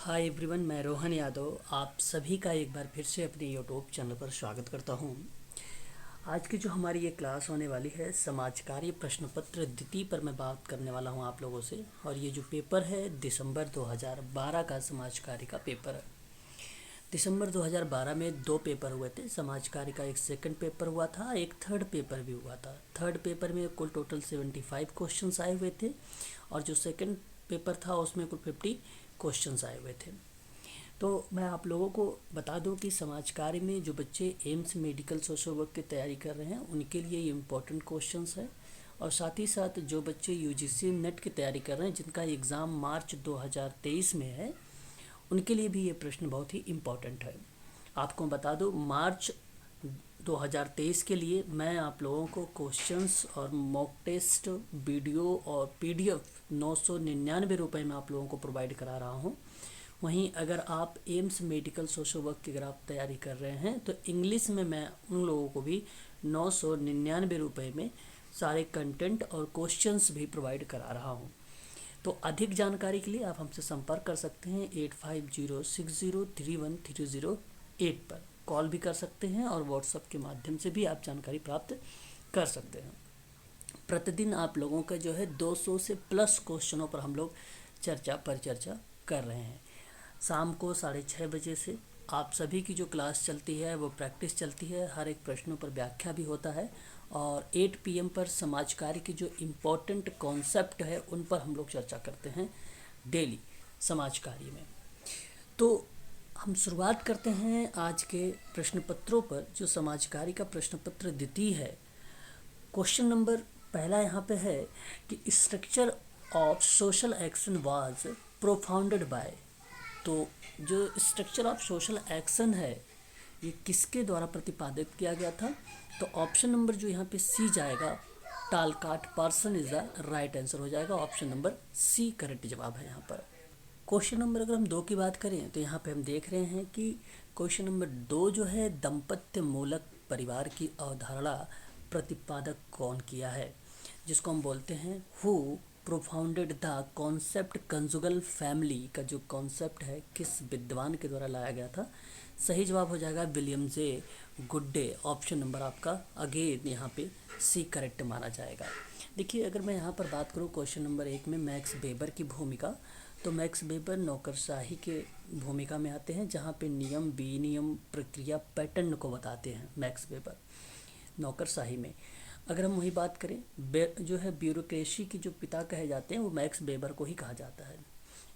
Hi everyone, मैं रोहन यादव आप सभी का एक बार फिर से अपने यूट्यूब चैनल पर स्वागत करता हूं। आज की जो हमारी ये क्लास होने वाली है समाज कार्य प्रश्न पत्र द्वितीय पर मैं बात करने वाला हूं आप लोगों से। और ये जो पेपर है दिसंबर 2012 का समाज कार्य का पेपर है। दिसंबर 2012 में दो पेपर हुए थे। समाज कार्य का एक सेकंड पेपर हुआ था, एक थर्ड पेपर भी हुआ था। थर्ड पेपर में कुल टोटल 75 क्वेश्चंस आए हुए थे और जो सेकंड पेपर था उसमें कुल 50 क्वेश्चंस आए हुए थे। तो मैं आप लोगों को बता दूं कि समाज कार्य में जो बच्चे एम्स मेडिकल सोशल वर्क की तैयारी कर रहे हैं उनके लिए ये इम्पोर्टेंट क्वेश्चंस है। और साथ ही साथ जो बच्चे यूजीसी नेट की तैयारी कर रहे हैं जिनका एग्ज़ाम मार्च 2023 में है उनके लिए भी ये प्रश्न बहुत ही इम्पोर्टेंट है। आपको बता दूं मार्च 2023 के लिए मैं आप लोगों को क्वेश्चंस और मॉक टेस्ट वीडियो और पीडीएफ 999 रुपये में आप लोगों को प्रोवाइड करा रहा हूँ। वहीं अगर आप एम्स मेडिकल सोशल वर्क की अगर आप तैयारी कर रहे हैं तो इंग्लिश में मैं उन लोगों को भी 999 रुपये में सारे कंटेंट और क्वेश्चंस भी प्रोवाइड करा रहा हूँ। तो अधिक जानकारी के लिए आप हमसे संपर्क कर सकते हैं 8506031308 पर कॉल भी कर सकते हैं और व्हाट्सएप के माध्यम से भी आप जानकारी प्राप्त कर सकते हैं। प्रतिदिन आप लोगों का जो है 200 से प्लस क्वेश्चनों पर हम लोग चर्चा कर रहे हैं। शाम को 6:30 बजे से आप सभी की जो क्लास चलती है वो प्रैक्टिस चलती है, हर एक प्रश्नों पर व्याख्या भी होता है और 8 PM पर समाज कार्य की जो इम्पोर्टेंट कॉन्सेप्ट है उन पर हम लोग चर्चा करते हैं डेली समाज कार्य में। तो हम शुरुआत करते हैं आज के प्रश्न पत्रों पर। जो समाज कार्य का प्रश्न पत्र द्वितीय है, क्वेश्चन नंबर पहला यहाँ पे है कि structure of social action was profounded by. तो जो स्ट्रक्चर ऑफ सोशल एक्शन है ये किसके द्वारा प्रतिपादित किया गया था? तो ऑप्शन नंबर जो यहाँ पे सी जाएगा, Talcott Parsons is the right answer हो जाएगा। ऑप्शन नंबर सी करेक्ट जवाब है यहाँ पर। क्वेश्चन नंबर अगर हम 2 की बात करें तो यहाँ पे हम देख रहे हैं कि क्वेश्चन नंबर 2 जो है दंपत्य मूलक परिवार की अवधारणा प्रतिपादक कौन किया है, जिसको हम बोलते हैं who propounded the concept conjugal family का जो कॉन्सेप्ट है किस विद्वान के द्वारा लाया गया था? सही जवाब हो जाएगा विलियम जे गुड्डे। ऑप्शन नंबर आपका अगेन यहाँ पे सी करेक्ट माना जाएगा। देखिए अगर मैं यहाँ पर बात करूँ क्वेश्चन नंबर 1 में मैक्स वेबर की भूमिका, तो मैक्स वेबर नौकरशाही के भूमिका में आते हैं जहाँ पे नियम विनियम प्रक्रिया पैटर्न को बताते हैं मैक्स वेबर नौकरशाही में। अगर हम वही बात करें जो है ब्यूरोक्रेसी की जो पिता कहे जाते हैं वो मैक्स वेबर को ही कहा जाता है।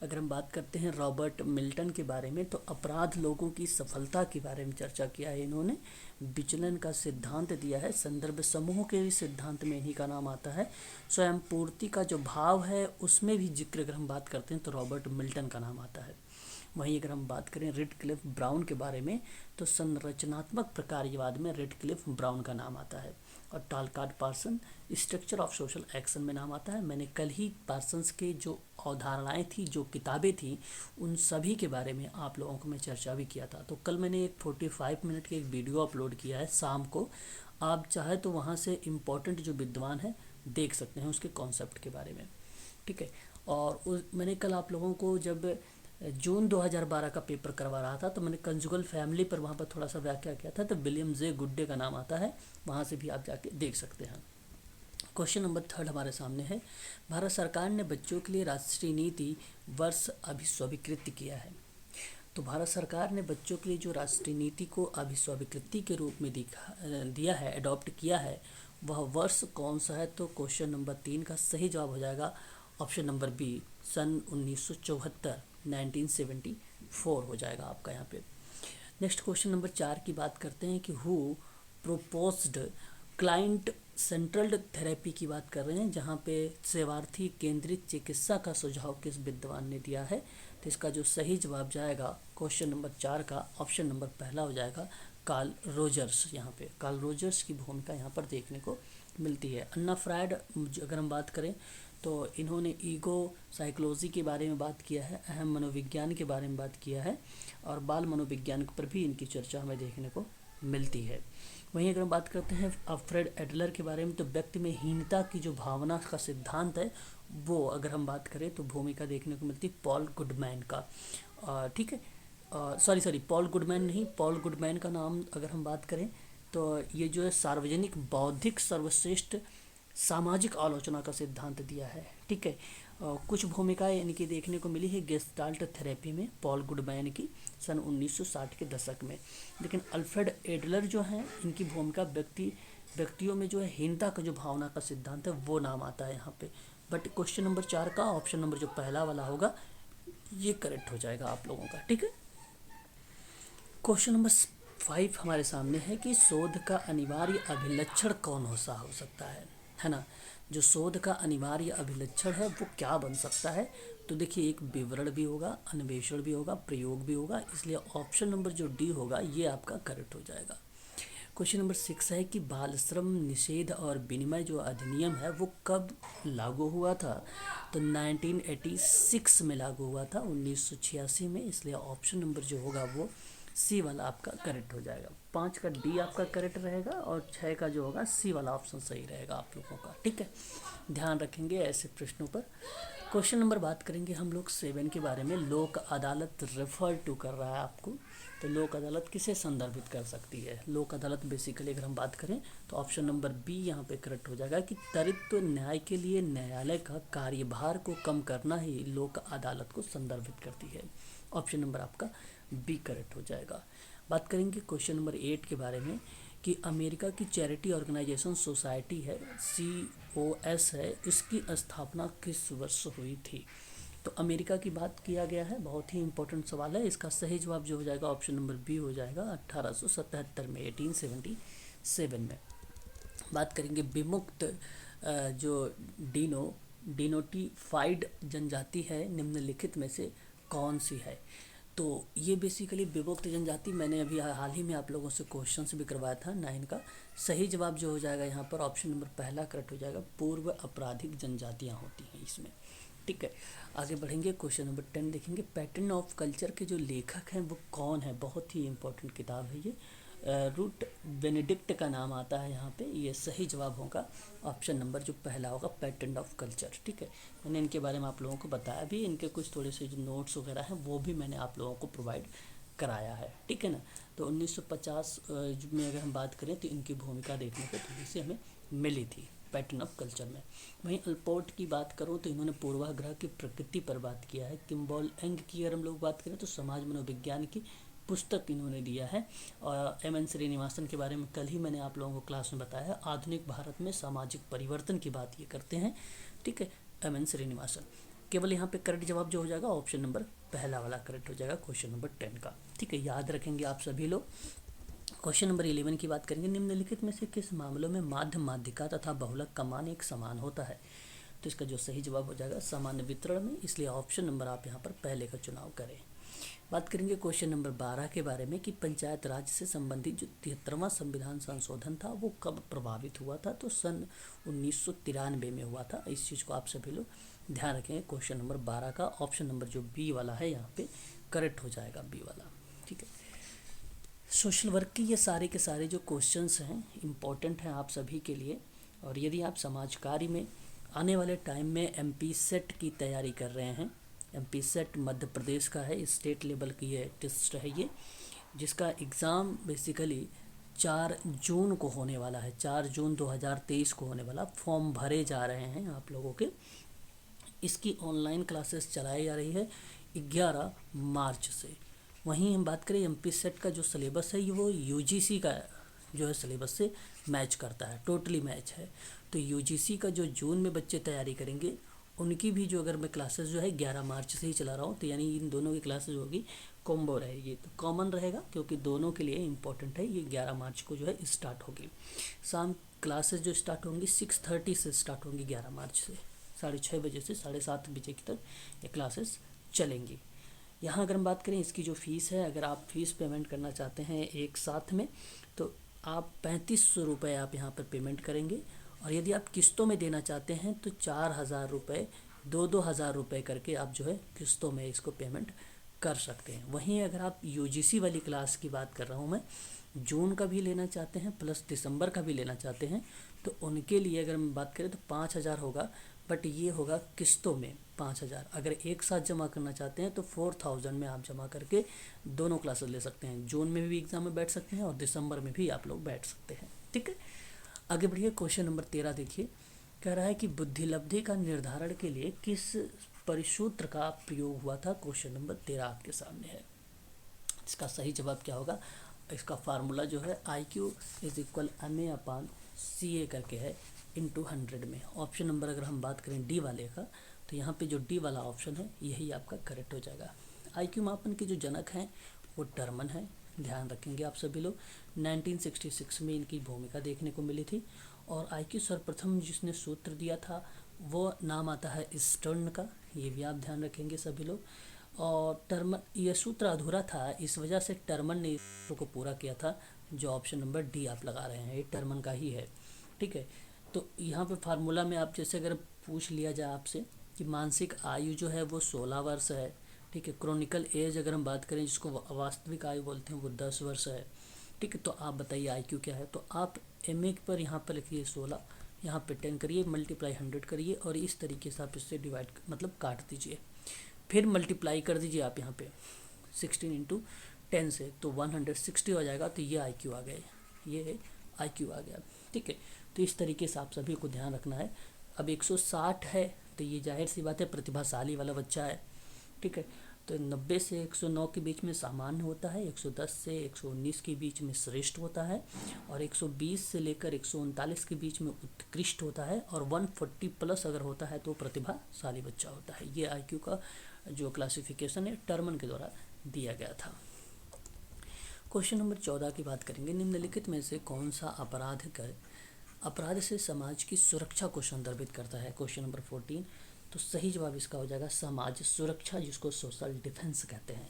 अगर हम बात करते हैं रॉबर्ट मिल्टन के बारे में तो अपराध लोगों की सफलता के बारे में चर्चा किया है इन्होंने। विचलन का सिद्धांत दिया है, संदर्भ समूह के भी सिद्धांत में इन्हीं का नाम आता है। स्वयं पूर्ति का जो भाव है उसमें भी जिक्र अगर हम बात करते हैं तो रॉबर्ट मिल्टन का नाम आता है। वहीं अगर हम बात करें रेडक्लिफ ब्राउन के बारे में तो संरचनात्मक प्रकार्यवाद में रेडक्लिफ ब्राउन का नाम आता है। और Talcott Parsons structure of social action में नाम आता है। मैंने कल ही पार्सन्स के जो अवधारणाएं थी, जो किताबें थी, उन सभी के बारे में आप लोगों को मैं चर्चा भी किया था। तो कल मैंने एक 45 मिनट की एक वीडियो अपलोड किया है शाम को, आप चाहे तो वहाँ से इम्पोर्टेंट जो विद्वान है देख सकते हैं उसके कॉन्सेप्ट के बारे में, ठीक है। और मैंने कल आप लोगों को जब जून 2012 का पेपर करवा रहा था तो मैंने कंजुगल फैमिली पर वहाँ पर थोड़ा सा व्याख्या किया था, तो विलियम जे गुड्डे का नाम आता है, वहाँ से भी आप जाके देख सकते हैं। क्वेश्चन नंबर 3 हमारे सामने है, भारत सरकार ने बच्चों के लिए राष्ट्रीय नीति वर्ष अभी स्वीकृत किया है। तो भारत सरकार ने बच्चों के लिए जो राष्ट्रीय नीति को अभी स्वीकृति के रूप में दिया है, अडॉप्ट किया है, वह वर्ष कौन सा है? तो क्वेश्चन नंबर 3 का सही जवाब हो जाएगा ऑप्शन नंबर बी, सन 1974 1974 हो जाएगा आपका यहाँ पे। नेक्स्ट क्वेश्चन नंबर 4 की बात करते हैं कि हु प्रोपोज्ड क्लाइंट सेंट्रल्ड थेरेपी की बात कर रहे हैं, जहाँ पे सेवार्थी केंद्रित चिकित्सा का सुझाव किस विद्वान ने दिया है? तो इसका जो सही जवाब जाएगा क्वेश्चन नंबर 4 का ऑप्शन नंबर पहला हो जाएगा कार्ल रोजर्स। यहाँ पे कार्ल रोजर्स की भूमिका यहाँ पर देखने को मिलती है। अन्ना फ्रायड अगर हम बात करें तो इन्होंने ईगो साइकोलॉजी के बारे में बात किया है, अहम मनोविज्ञान के बारे में बात किया है और बाल मनोविज्ञान पर भी इनकी चर्चा हमें देखने को मिलती है। वहीं अगर हम बात करते हैं अल्फ्रेड एडलर के बारे में तो व्यक्ति में हीनता की जो भावना का सिद्धांत है वो अगर हम बात करें तो भूमिका देखने को मिलती है पॉल गुडमैन का। ठीक है। सॉरी पॉल गुडमैन नहीं, पॉल गुडमैन का नाम अगर हम बात करें तो ये जो है सार्वजनिक बौद्धिक सर्वश्रेष्ठ सामाजिक आलोचना का सिद्धांत दिया है। ठीक है। कुछ भूमिकाएं इनकी देखने को मिली है गेस्टाल्ट थेरेपी में पॉल गुडमैन की सन 1960 के दशक में। लेकिन अल्फ्रेड एडलर जो हैं इनकी भूमिका व्यक्तियों में जो है हीनता का जो भावना का सिद्धांत है वो नाम आता है यहाँ पे। बट क्वेश्चन नंबर 4 का ऑप्शन नंबर जो पहला वाला होगा ये करेक्ट हो जाएगा आप लोगों का। ठीक है। क्वेश्चन नंबर 5 हमारे सामने है कि शोध का अनिवार्य अभिलक्षण कौन सा हो सकता है ना। जो शोध का अनिवार्य अभिलक्षण है वो क्या बन सकता है। तो देखिए एक विवरण भी होगा, अन्वेषण भी होगा, प्रयोग भी होगा, इसलिए ऑप्शन नंबर जो डी होगा ये आपका करेक्ट हो जाएगा। क्वेश्चन नंबर 6 है कि बाल श्रम निषेध और विनिमय जो अधिनियम है वो कब लागू हुआ था। तो 1986 में लागू हुआ था, 1986 में, इसलिए ऑप्शन नंबर जो होगा वो सी वाला आपका करेक्ट हो जाएगा। 5 का डी आपका करेक्ट रहेगा और 6 का जो होगा सी वाला ऑप्शन सही रहेगा आप लोगों का। ठीक है, ध्यान रखेंगे ऐसे प्रश्नों पर। क्वेश्चन नंबर बात करेंगे हम लोग 7 के बारे में। लोक अदालत रेफर टू कर रहा है आपको, तो लोक अदालत किसे संदर्भित कर सकती है। लोक अदालत बेसिकली अगर हम बात करें तो ऑप्शन नंबर बी यहाँ पे करेक्ट हो जाएगा कि त्वरित न्याय के लिए न्यायालय का कार्यभार को कम करना ही लोक अदालत को संदर्भित करती है। ऑप्शन नंबर आपका बी करेक्ट हो जाएगा। बात करेंगे क्वेश्चन नंबर 8 के बारे में कि अमेरिका की चैरिटी ऑर्गेनाइजेशन सोसाइटी है COS है, इसकी स्थापना किस वर्ष हुई थी। तो अमेरिका की बात किया गया है, बहुत ही इंपॉर्टेंट सवाल है। इसका सही जवाब जो हो जाएगा ऑप्शन नंबर बी हो जाएगा 1877 में, 1877 में। बात करेंगे विमुक्त जो डिनोटिफाइड जनजाति है निम्नलिखित में से कौन सी है। तो ये बेसिकली विमुक्त जनजाति, मैंने अभी हाल ही में आप लोगों से क्वेश्चन भी करवाया था 9 का। सही जवाब जो हो जाएगा यहाँ पर ऑप्शन नंबर पहला करेक्ट हो जाएगा, पूर्व आपराधिक जनजातियाँ होती हैं इसमें। ठीक है, आगे बढ़ेंगे। क्वेश्चन नंबर 10 देखेंगे। पैटर्न ऑफ कल्चर के जो लेखक हैं वो कौन है। बहुत ही इंपॉर्टेंट किताब है ये, रूट बेनेडिक्ट का नाम आता है यहाँ पे। ये सही जवाब होगा ऑप्शन नंबर जो पहला होगा, पैटर्न ऑफ कल्चर। ठीक है, मैंने इनके बारे में आप लोगों को बताया भी, इनके कुछ थोड़े से जो नोट्स वगैरह हैं वो भी मैंने आप लोगों को प्रोवाइड कराया है। ठीक है ना। तो 1950 में अगर हम बात करें तो इनकी भूमिका देखने को थोड़ी सी हमें मिली थी पैटर्न ऑफ कल्चर में। वहीं अल्पोर्ट की बात करूँ तो इन्होंने पूर्वाग्रह की प्रकृति पर बात किया है। किम्बॉल एंग की अगर हम लोग बात करें तो समाज मनोविज्ञान की पुस्तक इन्होंने दिया है। और MN श्रीनिवासन के बारे में कल ही मैंने आप लोगों को क्लास में बताया है। आधुनिक भारत में सामाजिक परिवर्तन की बात ये करते हैं। ठीक है, MN श्रीनिवासन। केवल यहाँ पे करेक्ट जवाब जो हो जाएगा ऑप्शन नंबर पहला वाला करेक्ट हो जाएगा क्वेश्चन नंबर 10 का। ठीक है, याद रखेंगे आप सभी लोग। क्वेश्चन नंबर 11 की बात करेंगे। निम्नलिखित में से किस मामलों में माध्य माध्यिका तथा बहुलक का मान एक समान होता है। तो इसका जो सही जवाब हो जाएगा सामान्य वितरण में, इसलिए ऑप्शन नंबर आप यहाँ पर पहले का चुनाव करें। बात करेंगे क्वेश्चन नंबर 12 के बारे में कि पंचायत राज से संबंधित जो 73वां संविधान संशोधन था वो कब प्रभावित हुआ था। तो सन 1993 में हुआ था। इस चीज़ को आप सभी लोग ध्यान रखेंगे। क्वेश्चन नंबर 12 का ऑप्शन नंबर जो बी वाला है यहाँ पे करेक्ट हो जाएगा, बी वाला। ठीक है, सोशल वर्क की ये सारे के सारे जो क्वेश्चंस हैं इम्पोर्टेंट हैं आप सभी के लिए। और यदि आप समाज कार्य में आने वाले टाइम में MP सेट की तैयारी कर रहे हैं, MP सेट मध्य प्रदेश का है, स्टेट लेवल की ये टेस्ट है ये, जिसका एग्ज़ाम बेसिकली 4 जून को होने वाला है। 4 जून 2023 को होने वाला। फॉर्म भरे जा रहे हैं आप लोगों के। इसकी ऑनलाइन क्लासेस चलाई जा रही है 11 मार्च से। वहीं हम बात करें MP सेट का जो सिलेबस है ये वो UGC का जो है सिलेबस से मैच करता है, टोटली मैच है। तो UGC का जो जून में बच्चे तैयारी करेंगे उनकी भी जो अगर मैं क्लासेस जो है 11 मार्च से ही चला रहा हूँ, तो यानी इन दोनों की क्लासेस होगी कॉम्बो रहेगी, तो कॉमन रहेगा क्योंकि दोनों के लिए इम्पोर्टेंट है। ये 11 मार्च को जो है स्टार्ट होगी। शाम क्लासेस जो स्टार्ट होंगी 6:30 से स्टार्ट होंगी 11 मार्च से, 6:30 बजे से 7:30 बजे की तक ये क्लासेस चलेंगी। यहाँ अगर हम बात करें इसकी जो फ़ीस है, अगर आप फ़ीस पेमेंट करना चाहते हैं एक साथ में तो आप 3500 रुपये आप यहाँ पर पेमेंट करेंगे। और यदि आप किस्तों में देना चाहते हैं तो 4000 रुपये 2-2 हज़ार रुपये करके आप जो है किस्तों में इसको पेमेंट कर सकते हैं। वहीं अगर आप UGC वाली क्लास की बात कर रहा हूँ मैं, जून का भी लेना चाहते हैं प्लस दिसंबर का भी लेना चाहते हैं तो उनके लिए अगर हम बात करें तो 5000 होगा, बट ये होगा किस्तों में 5,000। अगर एक साथ जमा करना चाहते हैं तो 4,000 में आप जमा करके दोनों क्लासेस ले सकते हैं। जून में भी एग्ज़ाम में बैठ सकते हैं और दिसंबर में भी आप लोग बैठ सकते हैं। ठीक है, आगे बढ़िए। क्वेश्चन नंबर 13 देखिए, कह रहा है कि बुद्धिलब्धि का निर्धारण के लिए किस परिसूत्र का प्रयोग हुआ था। क्वेश्चन नंबर 13 आपके सामने है। इसका सही जवाब क्या होगा? इसका फार्मूला जो है IQ = MA/CA करके है, इंटू 100 में। ऑप्शन नंबर अगर हम बात करें डी वाले का, तो यहाँ पे जो डी वाला ऑप्शन है यही आपका करेक्ट हो जाएगा। IQ मापन के जो जनक हैं वो टर्मन है, ध्यान रखेंगे आप सभी लोग। 1966 में इनकी भूमिका देखने को मिली थी। और IQ सर्वप्रथम जिसने सूत्र दिया था वो नाम आता है स्टर्न का, ये भी आप ध्यान रखेंगे सभी लोग। और टर्मन, ये सूत्र अधूरा था, इस वजह से टर्मन ने इस को पूरा किया था। जो ऑप्शन नंबर डी आप लगा रहे हैं ये टर्मन का ही है। ठीक है, तो यहाँ पे फार्मूला में आप जैसे अगर पूछ लिया जाए आपसे कि मानसिक आयु जो है वो 16 वर्ष है। ठीक है, क्रोनिकल एज अगर हम बात करें जिसको वास्तविक आयु बोलते हैं वो 10 वर्ष है। ठीक है, तो आप बताइए IQ क्या है। तो आप MA पर यहाँ पर लिखिए 16, यहाँ पे 10 करिए, मल्टीप्लाई 100 करिए और इस तरीके से आप इससे डिवाइड मतलब काट दीजिए। फिर मल्टीप्लाई कर दीजिए आप यहाँ पे 16 × 10 से, तो 160 हो जाएगा। तो ये IQ आ गया, ये IQ आ गया। ठीक है, तो इस तरीके से आप सभी को ध्यान रखना है। अब 160 है तो ये जाहिर सी बात है प्रतिभाशाली वाला बच्चा है। ठीक है, तो 90 से 109 के बीच में सामान्य होता है, 110 से 119 के बीच में श्रेष्ठ होता है, और 120 से लेकर 139 के बीच में उत्कृष्ट होता है, और 140+ अगर होता है तो प्रतिभाशाली बच्चा होता है। ये IQ का जो क्लासिफिकेशन है टर्मन के द्वारा दिया गया था। क्वेश्चन नंबर 14 की बात करेंगे। निम्नलिखित में से कौन सा अपराध से समाज की सुरक्षा को संदर्भित करता है। क्वेश्चन नंबर 14, तो सही जवाब इसका हो जाएगा समाज सुरक्षा, जिसको सोशल डिफेंस कहते हैं।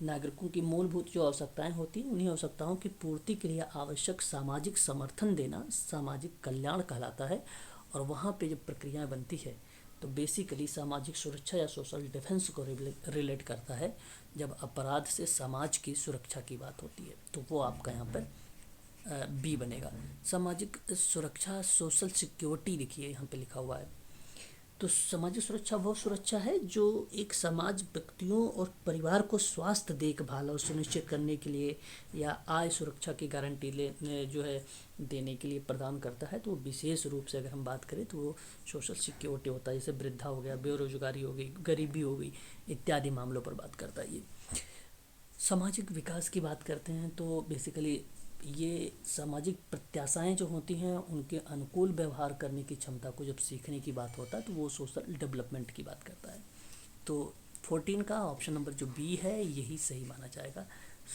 नागरिकों की मूलभूत जो आवश्यकताएं होती हैं उन्हीं आवश्यकताओं की पूर्ति के लिए आवश्यक सामाजिक समर्थन देना सामाजिक कल्याण कहलाता है। और वहाँ पे जब प्रक्रियाएं बनती है तो बेसिकली सामाजिक सुरक्षा या सोशल डिफेंस को रिलेट करता है। जब अपराध से समाज की सुरक्षा की बात होती है तो वो आपका यहाँ पर बी बनेगा। सामाजिक सुरक्षा, सोशल सिक्योरिटी देखिए यहाँ पे लिखा हुआ है। तो सामाजिक सुरक्षा वो सुरक्षा है जो एक समाज व्यक्तियों और परिवार को स्वास्थ्य देखभाल और सुनिश्चित करने के लिए या आय सुरक्षा की गारंटी जो है देने के लिए प्रदान करता है। तो विशेष रूप से अगर हम बात करें तो वो सोशल सिक्योरिटी होता है। जैसे वृद्धा हो गया, बेरोजगारी हो गई, गरीबी हो गई, इत्यादि मामलों पर बात करता है ये। सामाजिक विकास की बात करते हैं तो बेसिकली ये सामाजिक प्रत्याशाएं जो होती हैं उनके अनुकूल व्यवहार करने की क्षमता को जब सीखने की बात होता है तो वो सोशल डेवलपमेंट की बात करता है। तो 14 का ऑप्शन नंबर जो बी है यही सही माना जाएगा,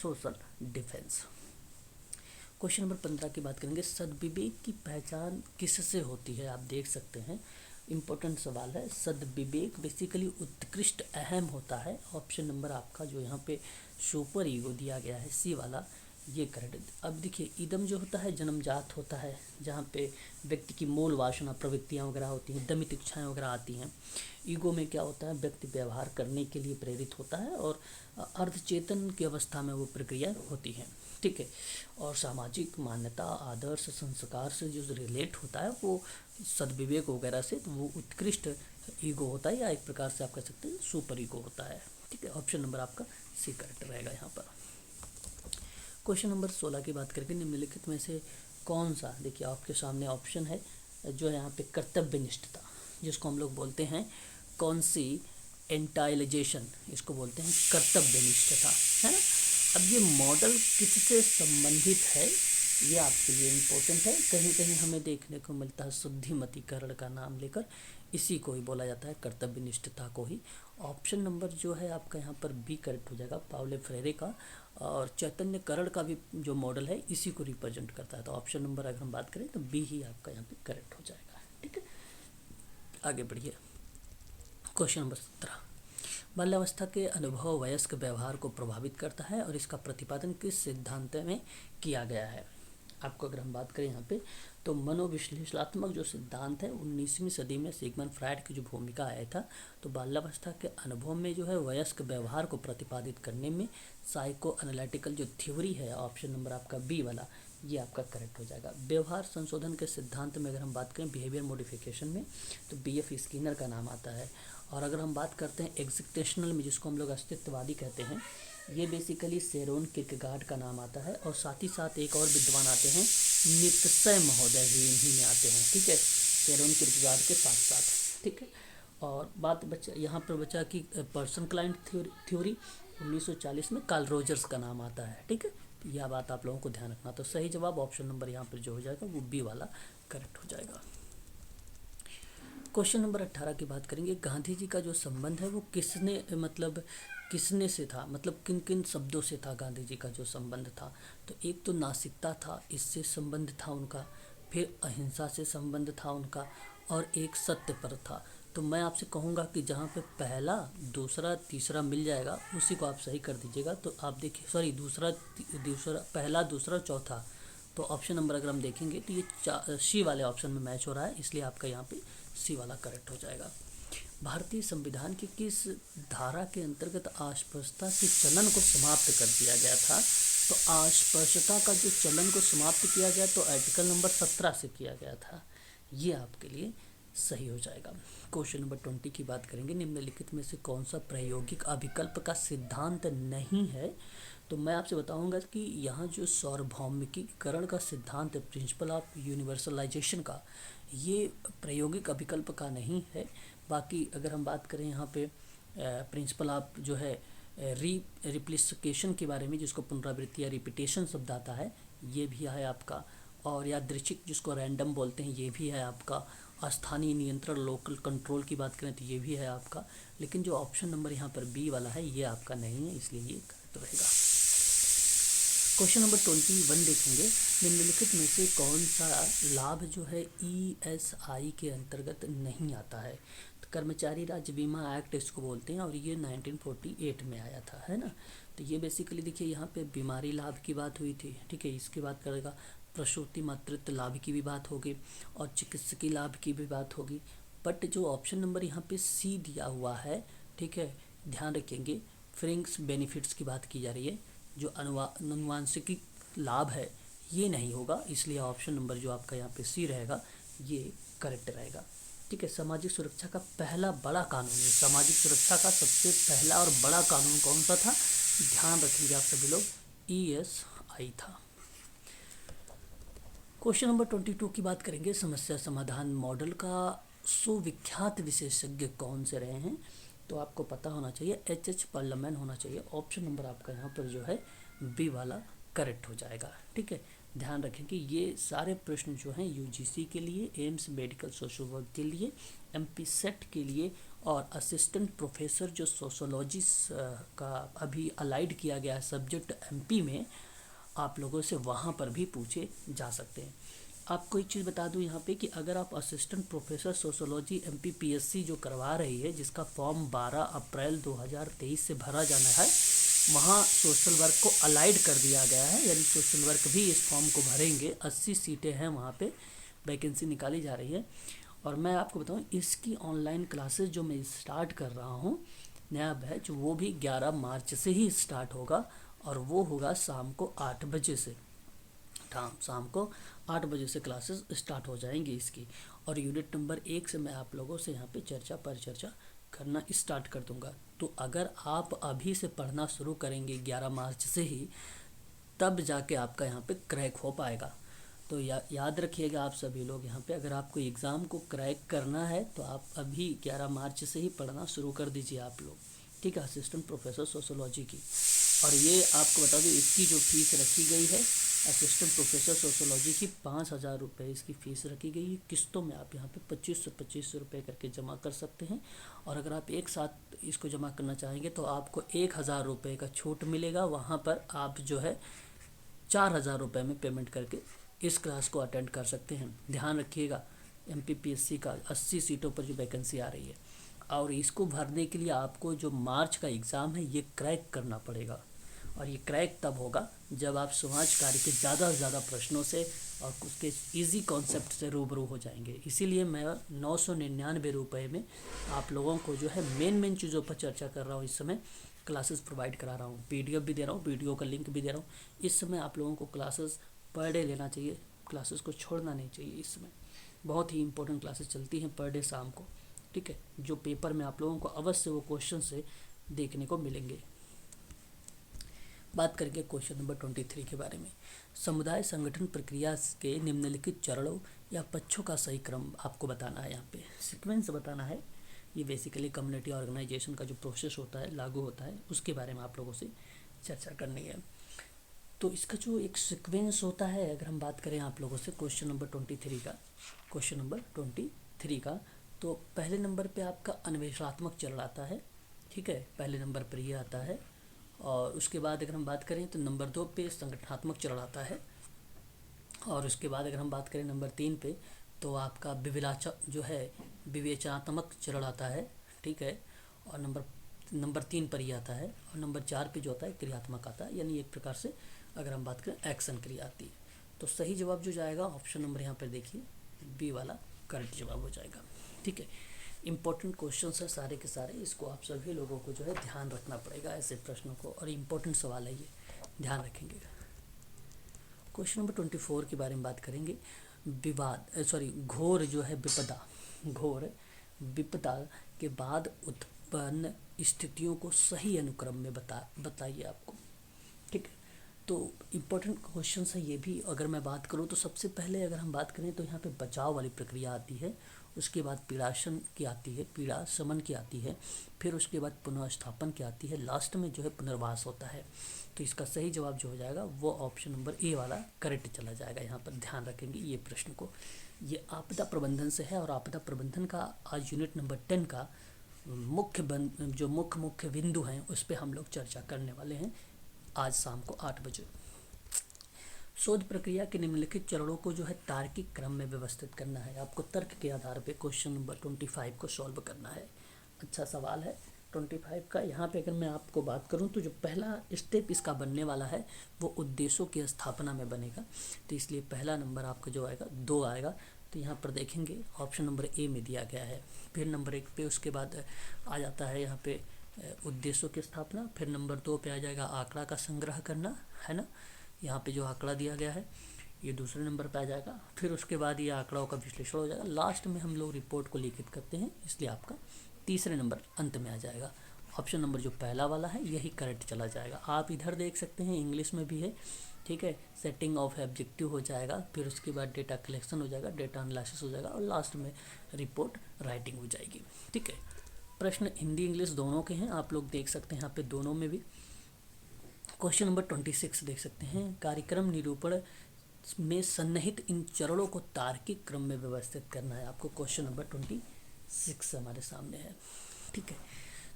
सोशल डिफेंस। क्वेश्चन नंबर 15 की बात करेंगे। सद्विवेक की पहचान किससे होती है, आप देख सकते हैं, इम्पोर्टेंट सवाल है। सद्विवेक बेसिकली उत्कृष्ट अहम होता है। ऑप्शन नंबर आपका जो यहाँ पे सुपर ईगो दिया गया है सी वाला, ये करेक्ट। अब देखिए इदम जो होता है जन्मजात होता है, जहाँ पे व्यक्ति की मूल वासना प्रवृत्तियाँ वगैरह होती हैं, दमित इच्छाएँ वगैरह आती हैं। ईगो में क्या होता है, व्यक्ति व्यवहार करने के लिए प्रेरित होता है और अर्धचेतन की अवस्था में वो प्रक्रिया होती है। ठीक है, और सामाजिक मान्यता, आदर्श, संस्कार से जो रिलेट होता है वो सद्विवेक वगैरह से, तो वो उत्कृष्ट ईगो होता है, या एक प्रकार से आप कह सकते हैं सुपर ईगो होता है। ठीक है, ऑप्शन नंबर आपका सी करेक्ट रहेगा यहाँ पर। क्वेश्चन नंबर 16 की बात करके निम्नलिखित में से कौन सा, देखिए आपके सामने ऑप्शन है जो है यहाँ पे कर्तव्यनिष्ठता, जिसको हम लोग बोलते हैं कौन सी एंटाइलाइजेशन, इसको बोलते हैं कर्तव्यनिष्ठता, है ना। अब ये मॉडल किससे संबंधित है ये आपके लिए इम्पोर्टेंट है। कहीं कहीं हमें देखने को मिलता है शुद्धिमतीकरण का नाम लेकर, इसी को ही बोला जाता है, कर्तव्यनिष्ठता को ही। ऑप्शन नंबर जो है आपका यहाँ पर बी करेक्ट हो जाएगा, पाउलो फ्रेरे का। और चैतन्यकरण का भी जो मॉडल है इसी को रिप्रेजेंट करता है। तो ऑप्शन नंबर अगर हम बात करें तो बी ही आपका यहाँ पे करेक्ट हो जाएगा। ठीक है, आगे बढ़िए। क्वेश्चन नंबर 17, बाल्यावस्था के अनुभव वयस्क व्यवहार को प्रभावित करता है और इसका प्रतिपादन किस सिद्धांत में किया गया है। आपको अगर हम बात करें यहाँ पे तो मनोविश्लेषणात्मक जो सिद्धांत है 19वीं सदी में सिगमंड फ्रायड की जो भूमिका आया था, तो बाल्यावस्था के अनुभव में जो है वयस्क व्यवहार को प्रतिपादित करने में साइको एनालिटिकल जो थ्योरी है, ऑप्शन नंबर आपका बी वाला, ये आपका करेक्ट हो जाएगा। व्यवहार संशोधन के सिद्धांत में अगर हम बात करें बिहेवियर मॉडिफिकेशन में, तो BF स्किनर का नाम आता है। और अगर हम बात करते हैं एग्जिस्टेशनल में, जिसको हम लोग अस्तित्ववादी कहते हैं, ये बेसिकली शेरोन किरकेगार्ड का नाम आता है। और साथ ही साथ एक और विद्वान आते हैं, नित्सय महोदय भी इन्हीं में आते हैं, ठीक है, शेरोन किरकेगार्ड के साथ साथ, ठीक है। और बात बचा यहाँ पर बचा कि पर्सन क्लाइंट थ्योरी 1940 में कार्ल रोजर्स का नाम आता है, ठीक है। यह बात आप लोगों को ध्यान रखना। तो सही जवाब ऑप्शन नंबर यहाँ पर जो हो जाएगा वो बी वाला करेक्ट हो जाएगा। क्वेश्चन नंबर 18 की बात करेंगे। गांधी जी का जो संबंध है वो किसने से था, मतलब किन किन शब्दों से था गांधी जी का जो संबंध था। तो एक तो नासिकता था, इससे संबंध था उनका, फिर अहिंसा से संबंध था उनका, और एक सत्य पर था। तो मैं आपसे कहूँगा कि जहाँ पे पहला दूसरा तीसरा मिल जाएगा उसी को आप सही कर दीजिएगा। तो आप देखिए, सॉरी, दूसरा पहला दूसरा चौथा, तो ऑप्शन नंबर अगर हम देखेंगे तो ये सी वाले ऑप्शन में मैच हो रहा है, इसलिए आपका यहाँ पे सी वाला करेक्ट हो जाएगा। भारतीय संविधान की किस धारा के अंतर्गत अस्पृश्यता के चलन को समाप्त कर दिया गया था। तो अस्पृश्यता का जो चलन को समाप्त किया गया तो आर्टिकल नंबर 17 से किया गया था। ये आपके लिए सही हो जाएगा। क्वेश्चन नंबर 20 की बात करेंगे। निम्नलिखित में से कौन सा प्रायोगिक अभिकल्प का सिद्धांत नहीं है। तो मैं आपसे बताऊंगा कि यहाँ जो सार्वभौमिकीकरण का सिद्धांत है, प्रिंसिपल ऑफ यूनिवर्सलाइजेशन का, ये प्रायोगिक अभिकल्प का नहीं है। बाकी अगर हम बात करें यहाँ पे प्रिंसिपल ऑफ जो है रिप्लिकेशन के बारे में, जिसको पुनरावृत्ति या रिपीटेशन शब्द आता है, ये भी है आपका। और यादृच्छिक, जिसको रैंडम बोलते हैं, ये भी है आपका। स्थानीय नियंत्रण, लोकल कंट्रोल की बात करें तो ये भी है आपका। लेकिन जो ऑप्शन नंबर यहाँ पर बी वाला है ये आपका नहीं है, इसलिए ये करेक्ट रहेगा। क्वेश्चन नंबर 21 देखेंगे। निम्नलिखित में से कौन सा लाभ जो है ESI के अंतर्गत नहीं आता है। तो कर्मचारी राज्य बीमा एक्ट इसको बोलते हैं, और ये 1948 में आया था, है ना। तो ये बेसिकली देखिए यहाँ पे बीमारी लाभ की बात हुई थी, ठीक है, इसकी बात करेगा। प्रसूति मातृत्व लाभ की भी बात होगी, और चिकित्सकीय लाभ की भी बात होगी। बट जो ऑप्शन नंबर यहाँ पे सी दिया हुआ है, ठीक है, ध्यान रखेंगे, फ्रिंग्स बेनिफिट्स की बात की जा रही है। जो अनुवांशिकी लाभ है ये नहीं होगा, इसलिए ऑप्शन नंबर जो आपका यहाँ पे सी रहेगा ये करेक्ट रहेगा, ठीक है। सामाजिक सुरक्षा का पहला बड़ा कानून, सामाजिक सुरक्षा का सबसे पहला और बड़ा कानून कौन सा था, ध्यान रखेंगे आप सभी लोग, ESI था। क्वेश्चन नंबर 22 की बात करेंगे। समस्या समाधान मॉडल का सुविख्यात विशेषज्ञ कौन से रहे हैं। तो आपको पता होना चाहिए, H पार्लियामेंट होना चाहिए। ऑप्शन नंबर आपका यहाँ पर जो है बी वाला करेक्ट हो जाएगा, ठीक है। ध्यान रखें कि ये सारे प्रश्न जो हैं UGC के लिए, एम्स मेडिकल सोशल वर्क के लिए, MP सेट के लिए, और असिस्टेंट प्रोफेसर जो सोशोलॉजी का अभी अलाइड किया गया है सब्जेक्ट MP में, आप लोगों से वहाँ पर भी पूछे जा सकते हैं। आपको एक चीज़ बता दूं यहाँ पे कि अगर आप असिस्टेंट प्रोफेसर सोशोलॉजी MPPSC जो करवा रही है, जिसका फॉर्म 12 अप्रैल 2023 से भरा जाना है, वहाँ सोशल वर्क को अलाइड कर दिया गया है, यानी सोशल वर्क भी इस फॉर्म को भरेंगे। 80 सीटें हैं वहाँ पे, वैकेंसी निकाली जा रही है। और मैं आपको बताऊँ, इसकी ऑनलाइन क्लासेस जो मैं स्टार्ट कर रहा हूँ, नया बैच, वो भी 11 मार्च से ही स्टार्ट होगा, और वो होगा शाम को 8 बजे से। शाम को 8 बजे से क्लासेस स्टार्ट हो जाएंगी इसकी। और यूनिट नंबर 1 से मैं आप लोगों से यहाँ पे चर्चा करना स्टार्ट कर दूंगा। तो अगर आप अभी से पढ़ना शुरू करेंगे 11 मार्च से ही, तब जाके आपका यहाँ पे क्रैक हो पाएगा। तो याद रखिएगा आप सभी लोग यहाँ पे, अगर आपको एग्ज़ाम को क्रैक करना है तो आप अभी 11 मार्च से ही पढ़ना शुरू कर दीजिए आप लोग, ठीक है, असिस्टेंट प्रोफेसर सोशोलॉजी की। और ये आपको बता दूँ, इसकी जो फीस रखी गई है असिस्टेंट प्रोफेसर सोशोलॉजी की, 5,000 रुपये इसकी फ़ीस रखी गई है। किस्तों में आप यहाँ पे 2500 रुपये करके जमा कर सकते हैं। और अगर आप एक साथ इसको जमा करना चाहेंगे तो आपको 1,000 रुपये का छूट मिलेगा। वहाँ पर आप जो है 4,000 रुपये में पेमेंट करके इस क्लास को अटेंड कर सकते हैं। ध्यान रखिएगा, MPPSC का 80 सीटों पर जो वैकेंसी आ रही है, और इसको भरने के लिए आपको जो मार्च का एग्ज़ाम है ये क्रैक करना पड़ेगा। और ये क्रैक तब होगा जब आप समाज कार्य के ज़्यादा से ज़्यादा प्रश्नों से और उसके इजी कॉन्सेप्ट से रूबरू हो जाएंगे। इसीलिए मैं 999 रुपये में आप लोगों को जो है मेन चीज़ों पर चर्चा कर रहा हूँ। इस समय क्लासेस प्रोवाइड करा रहा हूँ, PDF भी दे रहा हूँ, वीडियो का लिंक भी दे रहा हूँ। इस समय आप लोगों को क्लासेस पर डे लेना चाहिए, क्लासेस को छोड़ना नहीं चाहिए। इस समय बहुत ही इंपॉर्टेंट क्लासेस चलती हैं पर डे शाम को, ठीक है, जो पेपर में आप लोगों को अवश्य वो क्वेश्चन से देखने को मिलेंगे। बात करेंगे क्वेश्चन नंबर 23 के बारे में। समुदाय संगठन प्रक्रिया के निम्नलिखित चरणों या पक्षों का सही क्रम आपको बताना है, यहाँ पे सीक्वेंस बताना है। ये बेसिकली कम्युनिटी ऑर्गेनाइजेशन का जो प्रोसेस होता है, लागू होता है, उसके बारे में आप लोगों से चर्चा करनी है। तो इसका जो एक सीक्वेंस होता है, अगर हम बात करें आप लोगों से क्वेश्चन नंबर 23 का, तो पहले नंबर पे आपका अन्वेषणात्मक चरण आता है, ठीक है, पहले नंबर पर ये आता है। और उसके बाद अगर हम बात करें तो नंबर 2 पे संगठनात्मक चरण आता है। और उसके बाद अगर हम बात करें नंबर 3 पे, तो आपका विवेचनात्मक चरण आता है, ठीक है। और नंबर 3 पर ही आता है। और नंबर 4 पे जो होता है क्रियात्मक आता है, यानी एक प्रकार से अगर हम बात करें एक्शन क्रिया आती है। तो सही जवाब जो जाएगा ऑप्शन नंबर यहाँ पर देखिए बी वाला करेक्ट जवाब हो जाएगा, ठीक है। इम्पोर्टेंट क्वेश्चन है सारे के सारे, इसको आप सभी लोगों को जो है ध्यान रखना पड़ेगा ऐसे प्रश्नों को, और इम्पोर्टेंट सवाल है ये, ध्यान रखेंगे। क्वेश्चन नंबर 24 के बारे में बात करेंगे। घोर जो है घोर विपदा के बाद उत्पन्न स्थितियों को सही अनुक्रम में बताइए आपको, ठीक है। तो इम्पोर्टेंट क्वेश्चन है ये भी। अगर मैं बात करूँ तो सबसे पहले अगर हम बात करें तो यहाँ पे बचाव वाली प्रक्रिया आती है, उसके बाद पीड़ा शमन की आती है, फिर उसके बाद पुनर्स्थापन की आती है, लास्ट में जो है पुनर्वास होता है। तो इसका सही जवाब जो हो जाएगा वो ऑप्शन नंबर ए वाला करेक्ट चला जाएगा। यहाँ पर ध्यान रखेंगे ये प्रश्न को। ये आपदा प्रबंधन से है, और आपदा प्रबंधन का आज यूनिट नंबर 10 का मुख्य बिंदु हैं उस पर हम लोग चर्चा करने वाले हैं आज शाम को 8 बजे। शोध प्रक्रिया के निम्नलिखित चरणों को जो है तार्किक क्रम में व्यवस्थित करना है। आपको तर्क के आधार पे क्वेश्चन नंबर 25 को सॉल्व करना है। अच्छा सवाल है 25 का। यहाँ पे अगर मैं आपको बात करूँ तो जो पहला स्टेप इसका बनने वाला है वो उद्देश्यों की स्थापना में बनेगा। तो इसलिए पहला नंबर आपका जो आएगा 2 आएगा। तो यहाँ पर देखेंगे ऑप्शन नंबर ए में दिया गया है। फिर नंबर 1 पे उसके बाद आ जाता है यहाँ पे उद्देश्यों की स्थापना। फिर नंबर 2 पे आ जाएगा आंकड़ा का संग्रह करना, है ना। यहाँ पे जो आंकड़ा दिया गया है ये दूसरे नंबर पे आ जाएगा। फिर उसके बाद ये आंकड़ों का विश्लेषण हो जाएगा। लास्ट में हम लोग रिपोर्ट को लिखित करते हैं, इसलिए आपका तीसरे नंबर अंत में आ जाएगा। ऑप्शन नंबर जो पहला वाला है यही करेक्ट चला जाएगा। आप इधर देख सकते हैं इंग्लिश में भी है, ठीक है। सेटिंग ऑफ ऑब्जेक्टिव हो जाएगा, फिर उसके बाद डेटा कलेक्शन हो जाएगा, डेटा एनालिसिस हो जाएगा, और लास्ट में रिपोर्ट राइटिंग हो जाएगी, ठीक है। प्रश्न हिंदी इंग्लिश दोनों के हैं, आप लोग देख सकते हैं यहाँ पे दोनों में भी। क्वेश्चन नंबर 26 देख सकते हैं। कार्यक्रम निरूपण में सन्निहित इन चरणों को तार्किक क्रम में व्यवस्थित करना है। आपको क्वेश्चन नंबर 26 हमारे सामने है, ठीक है।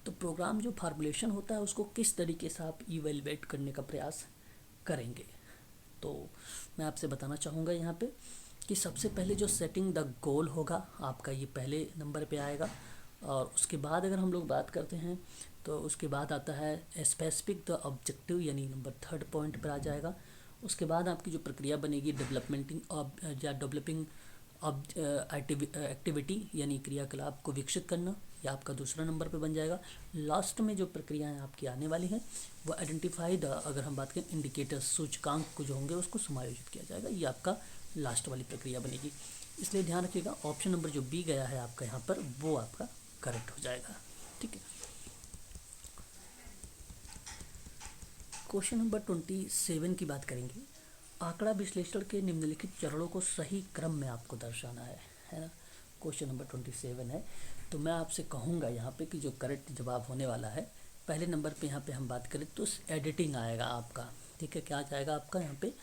तो प्रोग्राम जो फार्मूलेशन होता है उसको किस तरीके से आप इवेलुएट करने का प्रयास करेंगे, तो मैं आपसे बताना चाहूँगा यहाँ पे कि सबसे पहले जो सेटिंग द गोल होगा आपका ये पहले नंबर पे आएगा। और उसके बाद अगर हम लोग बात करते हैं तो उसके बाद आता है स्पेसिफिक द ऑब्जेक्टिव, यानी नंबर 3 पॉइंट पर आ जाएगा। उसके बाद आपकी जो प्रक्रिया बनेगी डेवलपिंग एक्टिविटी, यानी क्रियाकलाप को विकसित करना, यह आपका दूसरा नंबर पे बन जाएगा। लास्ट में जो प्रक्रियाएं आपकी आने वाली हैं वो आइडेंटिफाई द, अगर हम बात करें इंडिकेटर्स, सूचकांक को जो होंगे उसको समायोजित किया जाएगा। ये आपका लास्ट वाली प्रक्रिया बनेगी। इसलिए ध्यान रखिएगा ऑप्शन नंबर जो बी गया है आपका यहाँ पर वो आपका करेक्ट हो जाएगा, ठीक है। क्वेश्चन नंबर 27 की बात करेंगे। आंकड़ा विश्लेषण के निम्नलिखित चरणों को सही क्रम में आपको दर्शाना है ना। क्वेश्चन नंबर 27 है। तो मैं आपसे कहूँगा यहाँ पे कि जो करेक्ट जवाब होने वाला है, पहले नंबर पे यहाँ पे हम बात करें तो एडिटिंग आएगा आपका, ठीक है। क्या आ जाएगा आपका यहाँ पे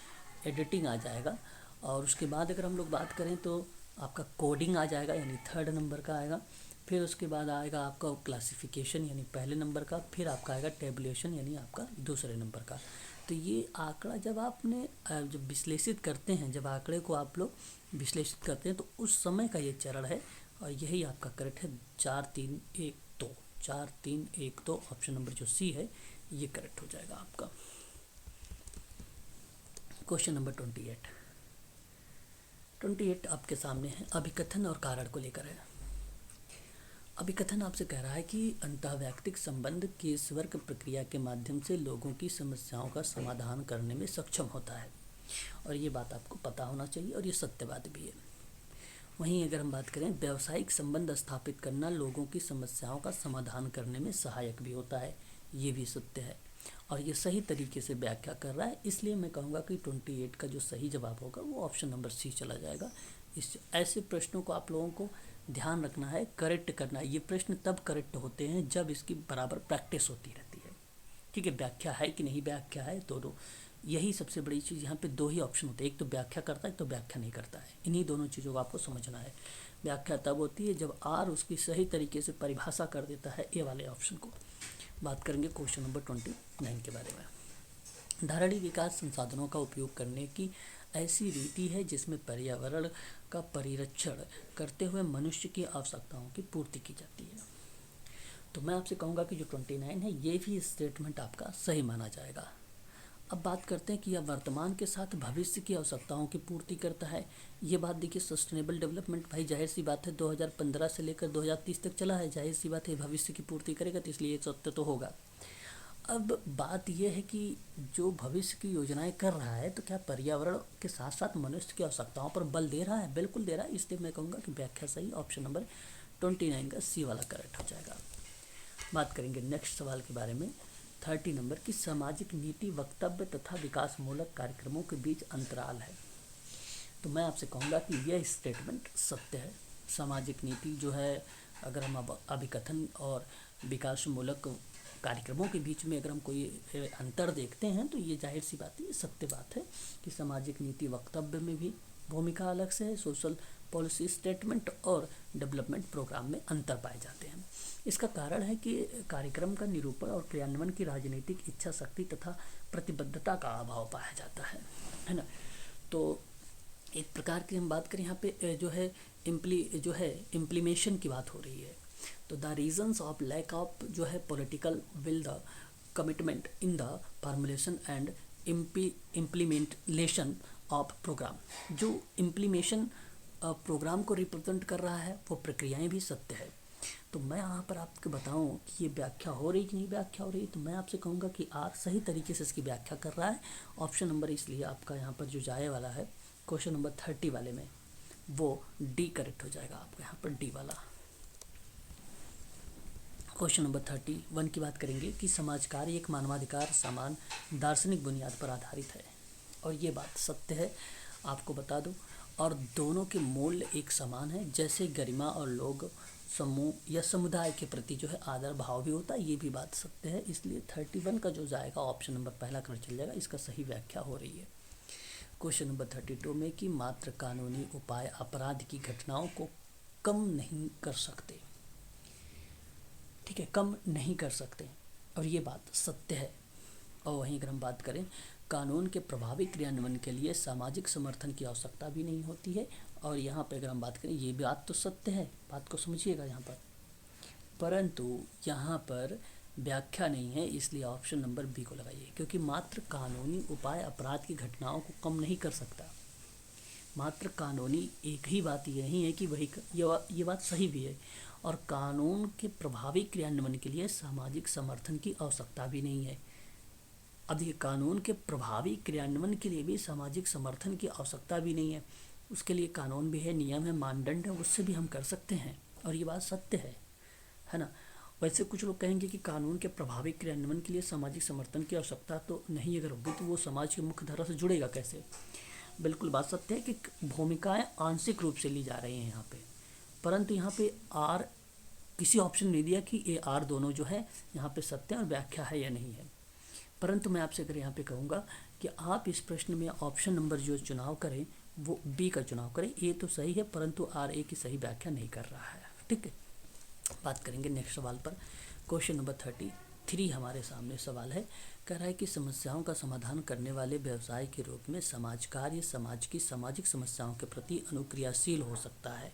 एडिटिंग आ जाएगा। और उसके बाद अगर हम लोग बात करें तो आपका कोडिंग आ जाएगा, यानी 3rd नंबर का आएगा। फिर उसके बाद आएगा आपका क्लासिफिकेशन, यानी पहले नंबर का। फिर आपका आएगा टेबुलेशन, यानी आपका दूसरे नंबर का। तो ये आंकड़ा जब आपने जब विश्लेषित करते हैं, जब आंकड़े को आप लोग विश्लेषित करते हैं तो उस समय का ये चरण है, और यही आपका करेक्ट है। 4 3 1 2 4 3 1 2 ऑप्शन नंबर जो सी है ये करेक्ट हो जाएगा आपका। क्वेश्चन नंबर 28 आपके सामने है। अभिकथन और कारण को लेकर है। अभिकथन आपसे कह रहा है कि अंतःवैयक्तिक संबंध केस वर्क प्रक्रिया के माध्यम से लोगों की समस्याओं का समाधान करने में सक्षम होता है, और ये बात आपको पता होना चाहिए, और ये सत्यवाद भी है। वहीं अगर हम बात करें, व्यावसायिक संबंध स्थापित करना लोगों की समस्याओं का समाधान करने में सहायक भी होता है, ये भी सत्य है और ये सही तरीके से व्याख्या कर रहा है। इसलिए मैं कहूँगा कि 28 का जो सही जवाब होगा वो ऑप्शन नंबर सी चला जाएगा। इस ऐसे प्रश्नों को आप लोगों को ध्यान रखना है, करेक्ट करना है। ये प्रश्न तब करेक्ट होते हैं जब इसकी बराबर प्रैक्टिस होती रहती है। ठीक है, व्याख्या है कि नहीं व्याख्या है, दोनों, यही सबसे बड़ी चीज़। यहाँ पे दो ही ऑप्शन होते हैं, एक तो व्याख्या करता है, एक तो व्याख्या नहीं करता है। इन्हीं दोनों चीज़ों को आपको समझना है। व्याख्या तब होती है जब आर उसकी सही तरीके से परिभाषा कर देता है ए वाले ऑप्शन को। बात करेंगे क्वेश्चन नंबर 29 के बारे में। धारणीय विकास संसाधनों का उपयोग करने की ऐसी रीति है जिसमें पर्यावरण का परिरक्षण करते हुए मनुष्य की आवश्यकताओं की पूर्ति की जाती है। तो मैं आपसे कहूँगा कि जो 29 है ये भी स्टेटमेंट आपका सही माना जाएगा। अब बात करते हैं कि यह वर्तमान के साथ भविष्य की आवश्यकताओं की पूर्ति करता है। ये बात देखिए, सस्टेनेबल डेवलपमेंट, भाई जाहिर सी बात है 2015 से लेकर 2030 तक चला है, जाहिर सी बात है भविष्य की पूर्ति करेगा, तो इसलिए सत्य तो होगा। अब बात यह है कि जो भविष्य की योजनाएं कर रहा है तो क्या पर्यावरण के साथ साथ मनुष्य की आवश्यकताओं पर बल दे रहा है? बिल्कुल दे रहा है। इसलिए मैं कहूँगा कि व्याख्या सही, ऑप्शन नंबर 29 का सी वाला करेक्ट हो जाएगा। बात करेंगे नेक्स्ट सवाल के बारे में, 30 नंबर की सामाजिक नीति वक्तव्य तथा विकासमूलक कार्यक्रमों के बीच अंतराल है। तो मैं आपसे कहूँगा कि यह स्टेटमेंट सत्य है। सामाजिक नीति जो है, अगर हम अब अभिकथन और विकासमूलक कार्यक्रमों के बीच में अगर हम कोई अंतर देखते हैं तो ये जाहिर सी बात है, ये सत्य बात है कि सामाजिक नीति वक्तव्य में भी भूमिका अलग से है, सोशल पॉलिसी स्टेटमेंट और डेवलपमेंट प्रोग्राम में अंतर पाए जाते हैं। इसका कारण है कि कार्यक्रम का निरूपण और क्रियान्वयन की राजनीतिक इच्छा शक्ति तथा प्रतिबद्धता का अभाव पाया जाता है ना। तो एक प्रकार की हम बात करें यहाँ पे जो है इम्प्लीमेशन की बात हो रही है। तो the reasons of lack of जो है political will, the commitment in the formulation and implementation of programme, जो इम्प्लीमेशन प्रोग्राम को रिप्रेजेंट कर रहा है वो प्रक्रियाएं भी सत्य है। तो मैं यहाँ पर आपको बताऊँ कि ये व्याख्या हो रही कि नहीं व्याख्या हो रही, तो मैं आपसे कहूँगा कि आर सही तरीके से इसकी व्याख्या कर रहा है। ऑप्शन नंबर इसलिए आपका यहाँ पर जो जाए वाला है क्वेश्चन नंबर 30 वाले में, वो डी करेक्ट हो जाएगा आपका यहाँ पर, डी वाला। क्वेश्चन नंबर 31 की बात करेंगे कि समाज कार्य एक मानवाधिकार समान दार्शनिक बुनियाद पर आधारित है, और ये बात सत्य है, आपको बता दूं। और दोनों के मूल्य एक समान है, जैसे गरिमा और लोग समूह या समुदाय के प्रति जो है आदर भाव भी होता है, ये भी बात सत्य है। इसलिए 31 का जो जाएगा ऑप्शन नंबर पहला कर चल जाएगा, इसका सही व्याख्या हो रही है। क्वेश्चन नंबर 32 में कि मात्र कानूनी उपाय अपराध की घटनाओं को कम नहीं कर सकते। ठीक है, कम नहीं कर सकते, और ये बात सत्य है। और वहीं अगर हम बात करें, कानून के प्रभावी क्रियान्वयन के लिए सामाजिक समर्थन की आवश्यकता भी नहीं होती है, और यहाँ पे अगर हम बात करें, ये बात तो सत्य है, बात को समझिएगा यहाँ पर, परंतु यहाँ पर व्याख्या नहीं है, इसलिए ऑप्शन नंबर बी को लगाइए, क्योंकि मात्र कानूनी उपाय अपराध की घटनाओं को कम नहीं कर सकता। मात्र कानूनी एक ही बात यही है कि वही ये बात सही भी है, और कानून के प्रभावी क्रियान्वयन के लिए सामाजिक समर्थन की आवश्यकता भी नहीं है। अब ये कानून के प्रभावी क्रियान्वयन के लिए भी सामाजिक समर्थन की आवश्यकता भी नहीं है, उसके लिए कानून भी है, नियम है, मानदंड है, उससे भी हम कर सकते हैं, और ये बात सत्य है ना। वैसे कुछ लोग कहेंगे कि कानून के प्रभावी क्रियान्वयन के लिए सामाजिक समर्थन की आवश्यकता तो नहीं अगर होगी तो वो समाज की मुख्य धारा से जुड़ेगा कैसे। बिल्कुल बात सत्य है कि भूमिकाएं आंशिक रूप से ली जा रही हैं यहाँ पे, परंतु यहाँ पे आर किसी ऑप्शन नहीं दिया कि ए आर दोनों जो है यहाँ पे सत्य और व्याख्या है या नहीं है। परंतु मैं आपसे अगर यहाँ पे कहूँगा कि आप इस प्रश्न में ऑप्शन नंबर जो चुनाव करें वो बी का चुनाव करें। ए तो सही है, परंतु आर ए की सही व्याख्या नहीं कर रहा है। ठीक है, बात करेंगे नेक्स्ट सवाल पर। क्वेश्चन नंबर 33 हमारे सामने सवाल है, कह रहा है कि समस्याओं का समाधान करने वाले व्यवसाय के रूप में समाज कार्य समाज की सामाजिक समस्याओं के प्रति अनुक्रियाशील हो सकता है,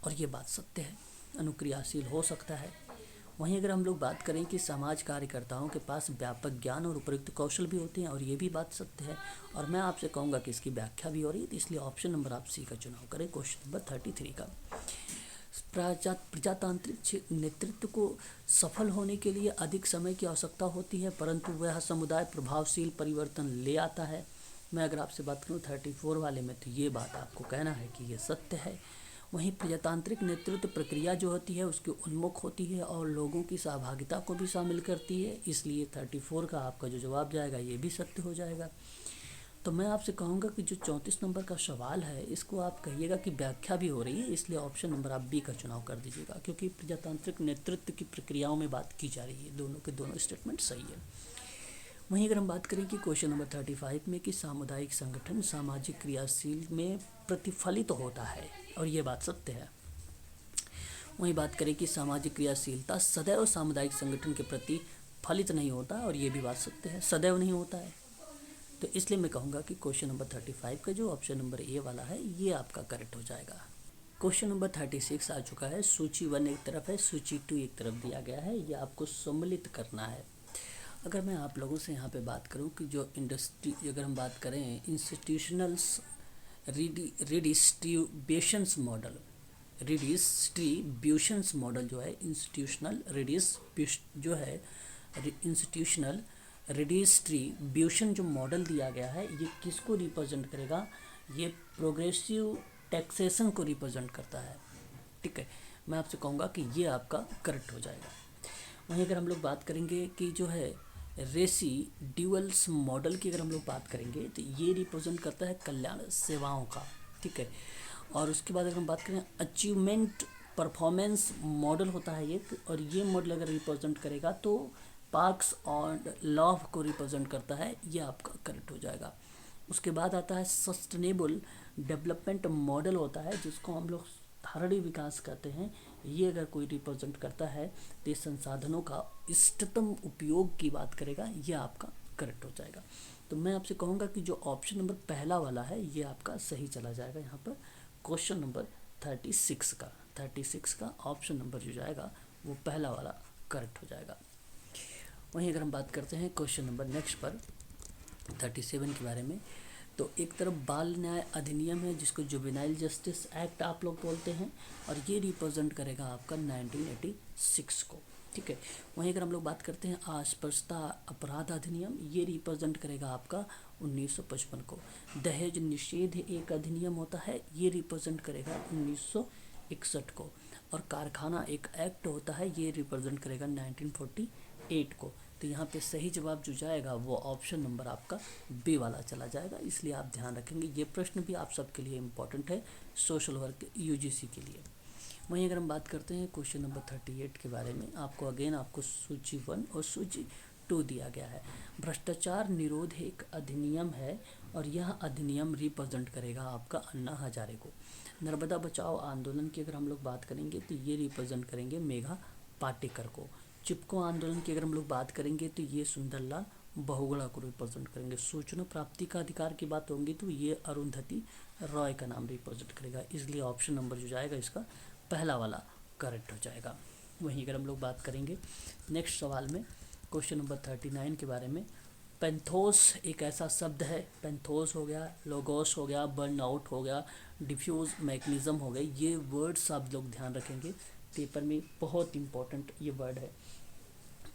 और ये बात सत्य है, अनुक्रियाशील हो सकता है। वहीं अगर हम लोग बात करें कि समाज कार्यकर्ताओं के पास व्यापक ज्ञान और उपयुक्त कौशल भी होते हैं, और ये भी बात सत्य है, और मैं आपसे कहूँगा कि इसकी व्याख्या भी हो रही है, तो इसलिए ऑप्शन नंबर आप सी का चुनाव करें, क्वेश्चन नंबर 33 का। प्रजातांत्रिक नेतृत्व को सफल होने के लिए अधिक समय की आवश्यकता होती है, परंतु वह समुदाय प्रभावशील परिवर्तन ले आता है। मैं अगर आपसे बात करूं 34 वाले में, तो ये बात आपको कहना है कि ये सत्य है। वहीं प्रजातांत्रिक नेतृत्व प्रक्रिया जो होती है उसके उन्मुख होती है और लोगों की सहभागिता को भी शामिल करती है, इसलिए 34 का आपका जो जवाब जाएगा ये भी सत्य हो जाएगा। तो मैं आपसे कहूँगा कि जो 34 नंबर का सवाल है इसको आप कहिएगा कि व्याख्या भी हो रही है, इसलिए ऑप्शन नंबर आप बी का चुनाव कर दीजिएगा, क्योंकि प्रजातांत्रिक नेतृत्व की प्रक्रियाओं में बात की जा रही है। दोनों के दोनों स्टेटमेंट सही है। वहीं अगर हम बात करें कि क्वेश्चन नंबर 35 में कि सामुदायिक संगठन सामाजिक क्रियाशील में प्रतिफलित होता है, और ये बात सत्य है। वहीं बात करें कि सामाजिक क्रियाशीलता सदैव सामुदायिक संगठन के प्रति फलित नहीं होता, और ये भी बात सत्य है, सदैव नहीं होता है। तो इसलिए मैं कहूँगा कि क्वेश्चन नंबर 35 का जो ऑप्शन नंबर ए वाला है ये आपका करेक्ट हो जाएगा। क्वेश्चन नंबर 36 आ चुका है। सूची 1 एक तरफ है, सूची 2 एक तरफ दिया गया है, ये आपको सम्मिलित करना है। अगर मैं आप लोगों से यहाँ पे बात करूँ कि जो अगर हम बात करें इंस्टीट्यूशनल्स रिडिस्ट्रीब्यूशंस मॉडल जो है इंस्टीट्यूशनल रिडिस्ट्रीब्यूशन जो मॉडल दिया गया है ये किसको रिप्रेजेंट करेगा? ये प्रोग्रेसिव टैक्सेशन को रिप्रेजेंट करता है। ठीक है, मैं आपसे कहूँगा कि ये आपका करेक्ट हो जाएगा। वहीं अगर हम लोग बात करेंगे कि जो है रेसिड्यूअल्स मॉडल की अगर हम लोग बात करेंगे तो ये रिप्रेजेंट करता है कल्याण सेवाओं का। ठीक है, और उसके बाद अगर हम बात करें अचीवमेंट परफॉर्मेंस मॉडल होता है एक, और ये मॉडल अगर रिप्रेजेंट करेगा तो पार्क्स और लॉ को रिप्रेजेंट करता है, ये आपका करेक्ट हो जाएगा। उसके बाद आता है सस्टेनेबल डेवलपमेंट मॉडल होता है जिसको हम लोग धारणीय विकास कहते हैं। ये अगर कोई रिप्रेजेंट करता है तो संसाधनों का इष्टतम उपयोग की बात करेगा, ये आपका करेक्ट हो जाएगा। तो मैं आपसे कहूँगा कि जो ऑप्शन नंबर पहला वाला है ये आपका सही चला जाएगा। यहाँ पर क्वेश्चन नंबर 36 का ऑप्शन नंबर जो जाएगा वो पहला वाला करेक्ट हो जाएगा। वहीं अगर हम बात करते हैं क्वेश्चन नंबर नेक्स्ट पर 37 के बारे में, तो एक तरफ बाल न्याय अधिनियम है जिसको जुवेनाइल जस्टिस एक्ट आप लोग बोलते हैं, और ये रिप्रेजेंट करेगा आपका 1986 को। ठीक है, वहीं अगर हम लोग बात करते हैं अस्पृश्यता अपराध अधिनियम, ये रिप्रेजेंट करेगा आपका 1955 को। दहेज निषेध एक अधिनियम होता है, ये रिप्रेजेंट करेगा 1961 को। और कारखाना एक एक्ट होता है, ये रिप्रेजेंट करेगा 1948 को। तो यहाँ पे सही जवाब जो जाएगा वो ऑप्शन नंबर आपका बी वाला चला जाएगा, इसलिए आप ध्यान रखेंगे। ये प्रश्न भी आप सबके लिए इम्पोर्टेंट है सोशल वर्क यूजीसी के लिए। वहीं अगर हम बात करते हैं क्वेश्चन नंबर 38 के बारे में, आपको सूची 1 और सूची 2 दिया गया है। भ्रष्टाचार निरोध एक अधिनियम है और यह अधिनियम रिप्रेजेंट करेगा आपका अन्ना हजारे को। नर्मदा बचाओ आंदोलन की अगर हम लोग बात करेंगे तो ये रिप्रेजेंट करेंगे मेघा पाटेकर को। चिपको आंदोलन की अगर हम लोग बात करेंगे तो ये सुंदरलाल बहुगुणा को रिप्रेजेंट करेंगे। सूचना प्राप्ति का अधिकार की बात होगी तो ये अरुंधति रॉय का नाम रिप्रेजेंट करेगा, इसलिए ऑप्शन नंबर जो जाएगा इसका पहला वाला करेक्ट हो जाएगा। वहीं अगर हम लोग बात करेंगे नेक्स्ट सवाल में क्वेश्चन नंबर 39 के बारे में, पेंथोस एक ऐसा शब्द है, पेंथोस हो गया, लोगोस हो गया, बर्नआउट हो गया, डिफ्यूज मैकेनिज्म हो गए, ये वर्ड्स आप लोग ध्यान रखेंगे, पेपर में बहुत इंपॉर्टेंट ये वर्ड है।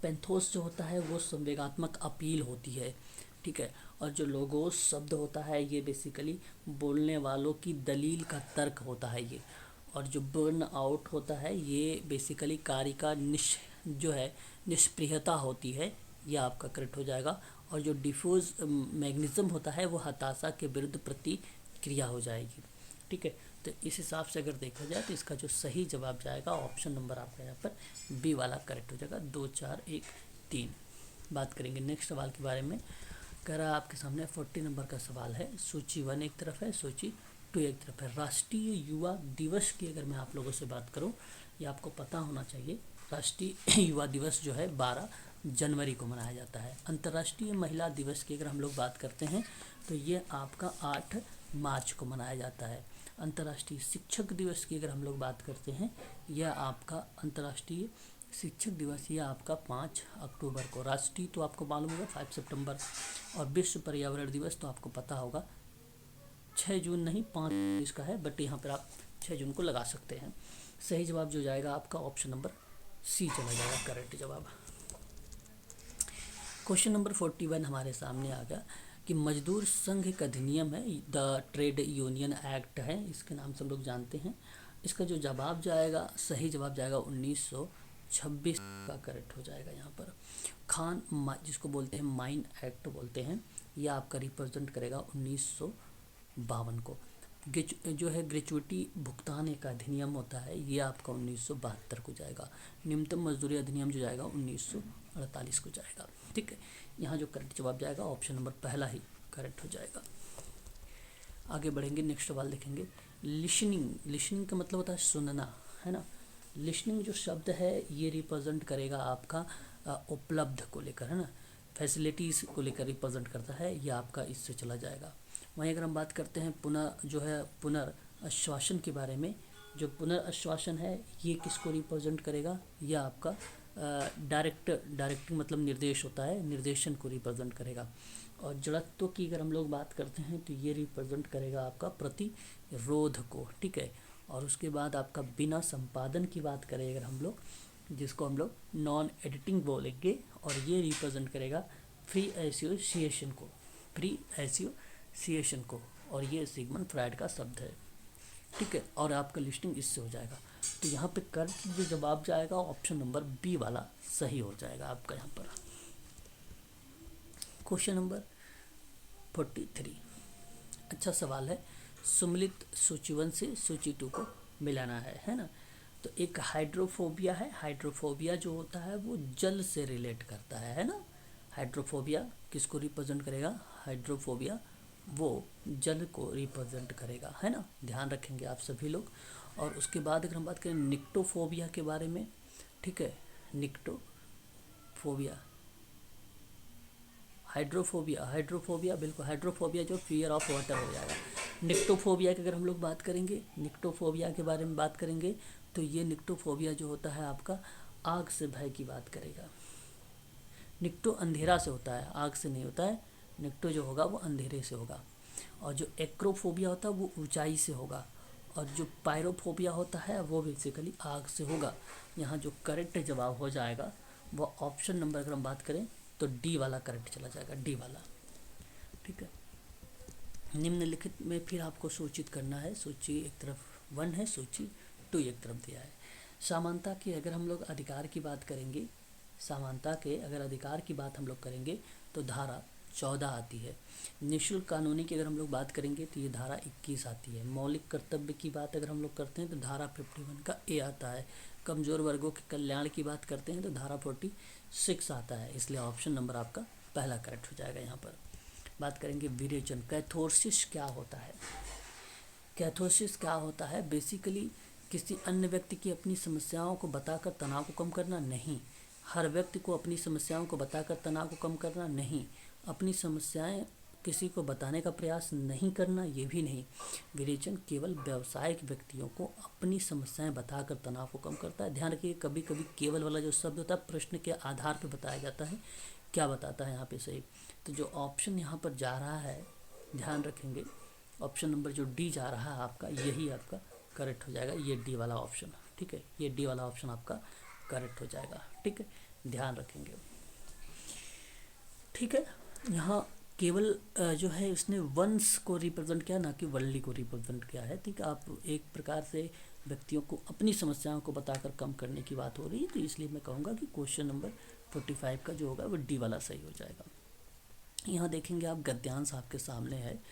पेंथोस जो होता है वो संवेगात्मक अपील होती है। ठीक है, और जो लोगोस शब्द होता है ये बेसिकली बोलने वालों की दलील का तर्क होता है ये, और जो बर्न आउट होता है ये बेसिकली कार्य का निष्क्रियता होती है, ये आपका करेक्ट हो जाएगा। और जो डिफ्यूज मैग्नेटिज्म होता है वो हताशा के विरुद्ध प्रतिक्रिया हो जाएगी। ठीक है, तो इस हिसाब से अगर देखा जाए तो इसका जो सही जवाब जाएगा ऑप्शन नंबर आपका यहाँ पर बी वाला करेक्ट हो जाएगा। 2 4 1 3। बात करेंगे नेक्स्ट सवाल के बारे में। कह रहा है आपके सामने 40 नंबर का सवाल है। सूची 1 एक तरफ है, सूची 2 एक तरफ है। राष्ट्रीय युवा दिवस की अगर मैं आप लोगों से बात करूँ, ये आपको पता होना चाहिए। राष्ट्रीय युवा दिवस जो है 12 जनवरी को मनाया जाता है। अंतर्राष्ट्रीय महिला दिवस की अगर हम लोग बात करते हैं तो ये आपका 8 मार्च को मनाया जाता है। अंतर्राष्ट्रीय शिक्षक दिवस की अगर हम लोग बात करते हैं, यह आपका अंतर्राष्ट्रीय शिक्षक दिवस यह आपका 5 अक्टूबर को। राष्ट्रीय तो आपको मालूम होगा 5 सितंबर, और विश्व पर्यावरण दिवस तो आपको पता होगा 6 जून नहीं 5 का है, बट यहाँ पर आप 6 जून को लगा सकते हैं। सही जवाब जो जाएगा आपका ऑप्शन नंबर सी चला जाएगा करेक्ट जवाब। क्वेश्चन नंबर 41 हमारे सामने आ गया कि मजदूर संघ एक अधिनियम है, द ट्रेड यूनियन एक्ट है, इसके नाम से हम लोग जानते हैं। इसका जो जवाब जाएगा, सही जवाब जाएगा 1926 का करेक्ट हो जाएगा यहाँ पर। जिसको बोलते हैं माइन एक्ट बोलते हैं, यह आपका रिप्रेजेंट करेगा 1952 को। जो है ग्रेचुइटी भुगतान एक अधिनियम होता है, ये आपका 1972 को जाएगा। न्यूनतम मजदूरी अधिनियम जो जाएगा 1948 को जाएगा। ठीक है, यहाँ जो करेक्ट जवाब जाएगा ऑप्शन नंबर पहला ही करेक्ट हो जाएगा। आगे बढ़ेंगे, नेक्स्ट सवाल देखेंगे। लिसनिंग का मतलब होता है सुनना, है ना। लिसनिंग जो शब्द है ये रिप्रेजेंट करेगा आपका उपलब्ध को लेकर, है ना, फैसिलिटीज़ को लेकर रिप्रेजेंट करता है, ये आपका इससे चला जाएगा। वहीं अगर हम बात करते हैं पुनर्आश्वासन के बारे में, जो पुनर्आश्वासन है ये किसको रिप्रेजेंट करेगा, यह आपका डायरेक्टिंग मतलब निर्देश होता है, निर्देशन को रिप्रेजेंट करेगा। और जड़त्व की अगर हम लोग बात करते हैं तो ये रिप्रेजेंट करेगा आपका प्रतिरोध को। ठीक है, और उसके बाद आपका बिना संपादन की बात करें अगर हम लोग, जिसको हम लोग नॉन एडिटिंग बोलेंगे, और ये रिप्रेजेंट करेगा फ्री एसोसिएशन को, और ये सिगमंड फ्रायड का शब्द है। ठीक है, और आपका लिस्टिंग इससे हो जाएगा। तो यहाँ पे करेक्ट जो जवाब जाएगा ऑप्शन नंबर बी वाला सही हो जाएगा आपका यहाँ पर। क्वेश्चन नंबर 43, अच्छा सवाल है। सुमिलित सूची 1 से सूची 2 को मिलाना है ना। तो एक हाइड्रोफोबिया है। हाइड्रोफोबिया जो होता है वो जल से रिलेट करता है ना। हाइड्रोफोबिया किसको रिप्रेजेंट करेगा, हाइड्रोफोबिया वो जल को रिप्रेजेंट करेगा, है ना, ध्यान रखेंगे आप सभी लोग। और उसके बाद अगर हम बात करें निक्टोफोबिया के बारे में, ठीक है, निक्टोफोबिया, हाइड्रोफोबिया बिल्कुल, हाइड्रोफोबिया जो फियर ऑफ वाटर हो जाएगा। निक्टोफोबिया की अगर हम लोग बात करेंगे, निक्टोफोबिया के बारे में बात करेंगे, तो ये निक्टोफोबिया जो होता है आपका आग से भय की बात करेगा। निक्टो अंधेरा से होता है, आग से नहीं होता है। निक्टो जो होगा वो अंधेरे से होगा। और जो एक्रोफोबिया होता है वो ऊंचाई से होगा। और जो पायरोफोबिया होता है वो बेसिकली आग से होगा। यहाँ जो करेक्ट जवाब हो जाएगा वो ऑप्शन नंबर अगर हम बात करें तो डी वाला करेक्ट चला जाएगा, डी वाला। ठीक है, निम्नलिखित में फिर आपको सूचित करना है। सूची एक तरफ 1 है, सूची 2 एक तरफ दिया है। समानता के अगर हम लोग अधिकार की बात करेंगे, समानता के अगर अधिकार की बात हम लोग करेंगे तो धारा 14 आती है। निःशुल्क कानूनी की अगर हम लोग बात करेंगे तो ये धारा 21 आती है। मौलिक कर्तव्य की बात अगर हम लोग करते हैं तो धारा 51 का ए आता है। कमज़ोर वर्गों के कल्याण की बात करते हैं तो धारा 46 आता है। इसलिए ऑप्शन नंबर आपका पहला करेक्ट हो जाएगा। यहाँ पर बात करेंगे विरेचन। कैथोरसिस क्या होता है, कैथोरसिस क्या होता है, बेसिकली किसी अन्य व्यक्ति की अपनी समस्याओं को बताकर तनाव को कम करना नहीं। हर व्यक्ति को अपनी समस्याओं को बताकर तनाव को कम करना नहीं। अपनी समस्याएं किसी को बताने का प्रयास नहीं करना, ये भी नहीं। विरेचन केवल व्यावसायिक व्यक्तियों को अपनी समस्याएं बताकर तनाव को कम करता है। ध्यान रखिए, कभी कभी केवल वाला जो शब्द होता है प्रश्न के आधार पर बताया जाता है, क्या बताता है यहाँ पे सही। तो जो ऑप्शन यहाँ पर जा रहा है, ध्यान रखेंगे, ऑप्शन नंबर जो डी जा रहा है आपका, यही आपका करेक्ट हो जाएगा, ये डी वाला ऑप्शन। ठीक है, ये डी वाला ऑप्शन आपका करेक्ट हो जाएगा। ठीक है, ध्यान रखेंगे। ठीक है, यहाँ केवल जो है इसने वंश को रिप्रेजेंट किया, ना कि वर्ल्ड को रिप्रेजेंट किया है। ठीक है, आप एक प्रकार से व्यक्तियों को अपनी समस्याओं को बताकर कम करने की बात हो रही है, तो इसलिए मैं कहूँगा कि क्वेश्चन नंबर 45 का जो होगा वो डी वाला सही हो जाएगा। यहाँ देखेंगे आप गद्यांश आपके सामने है।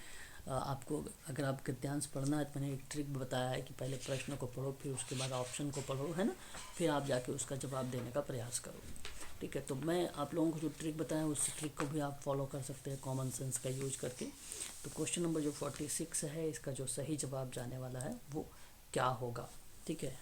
आपको अगर आप गद्यांश पढ़ना है तो मैंने एक ट्रिक बताया है कि पहले प्रश्न को पढ़ो, फिर उसके बाद ऑप्शन को पढ़ो, है ना, फिर आप जाके उसका जवाब देने का प्रयास करो। ठीक है, तो मैं आप लोगों को जो ट्रिक बताया उस ट्रिक को भी आप फॉलो कर सकते हैं कॉमन सेंस का यूज करके। तो क्वेश्चन नंबर जो 46 है, इसका जो सही जवाब जाने वाला है वो क्या होगा। ठीक है,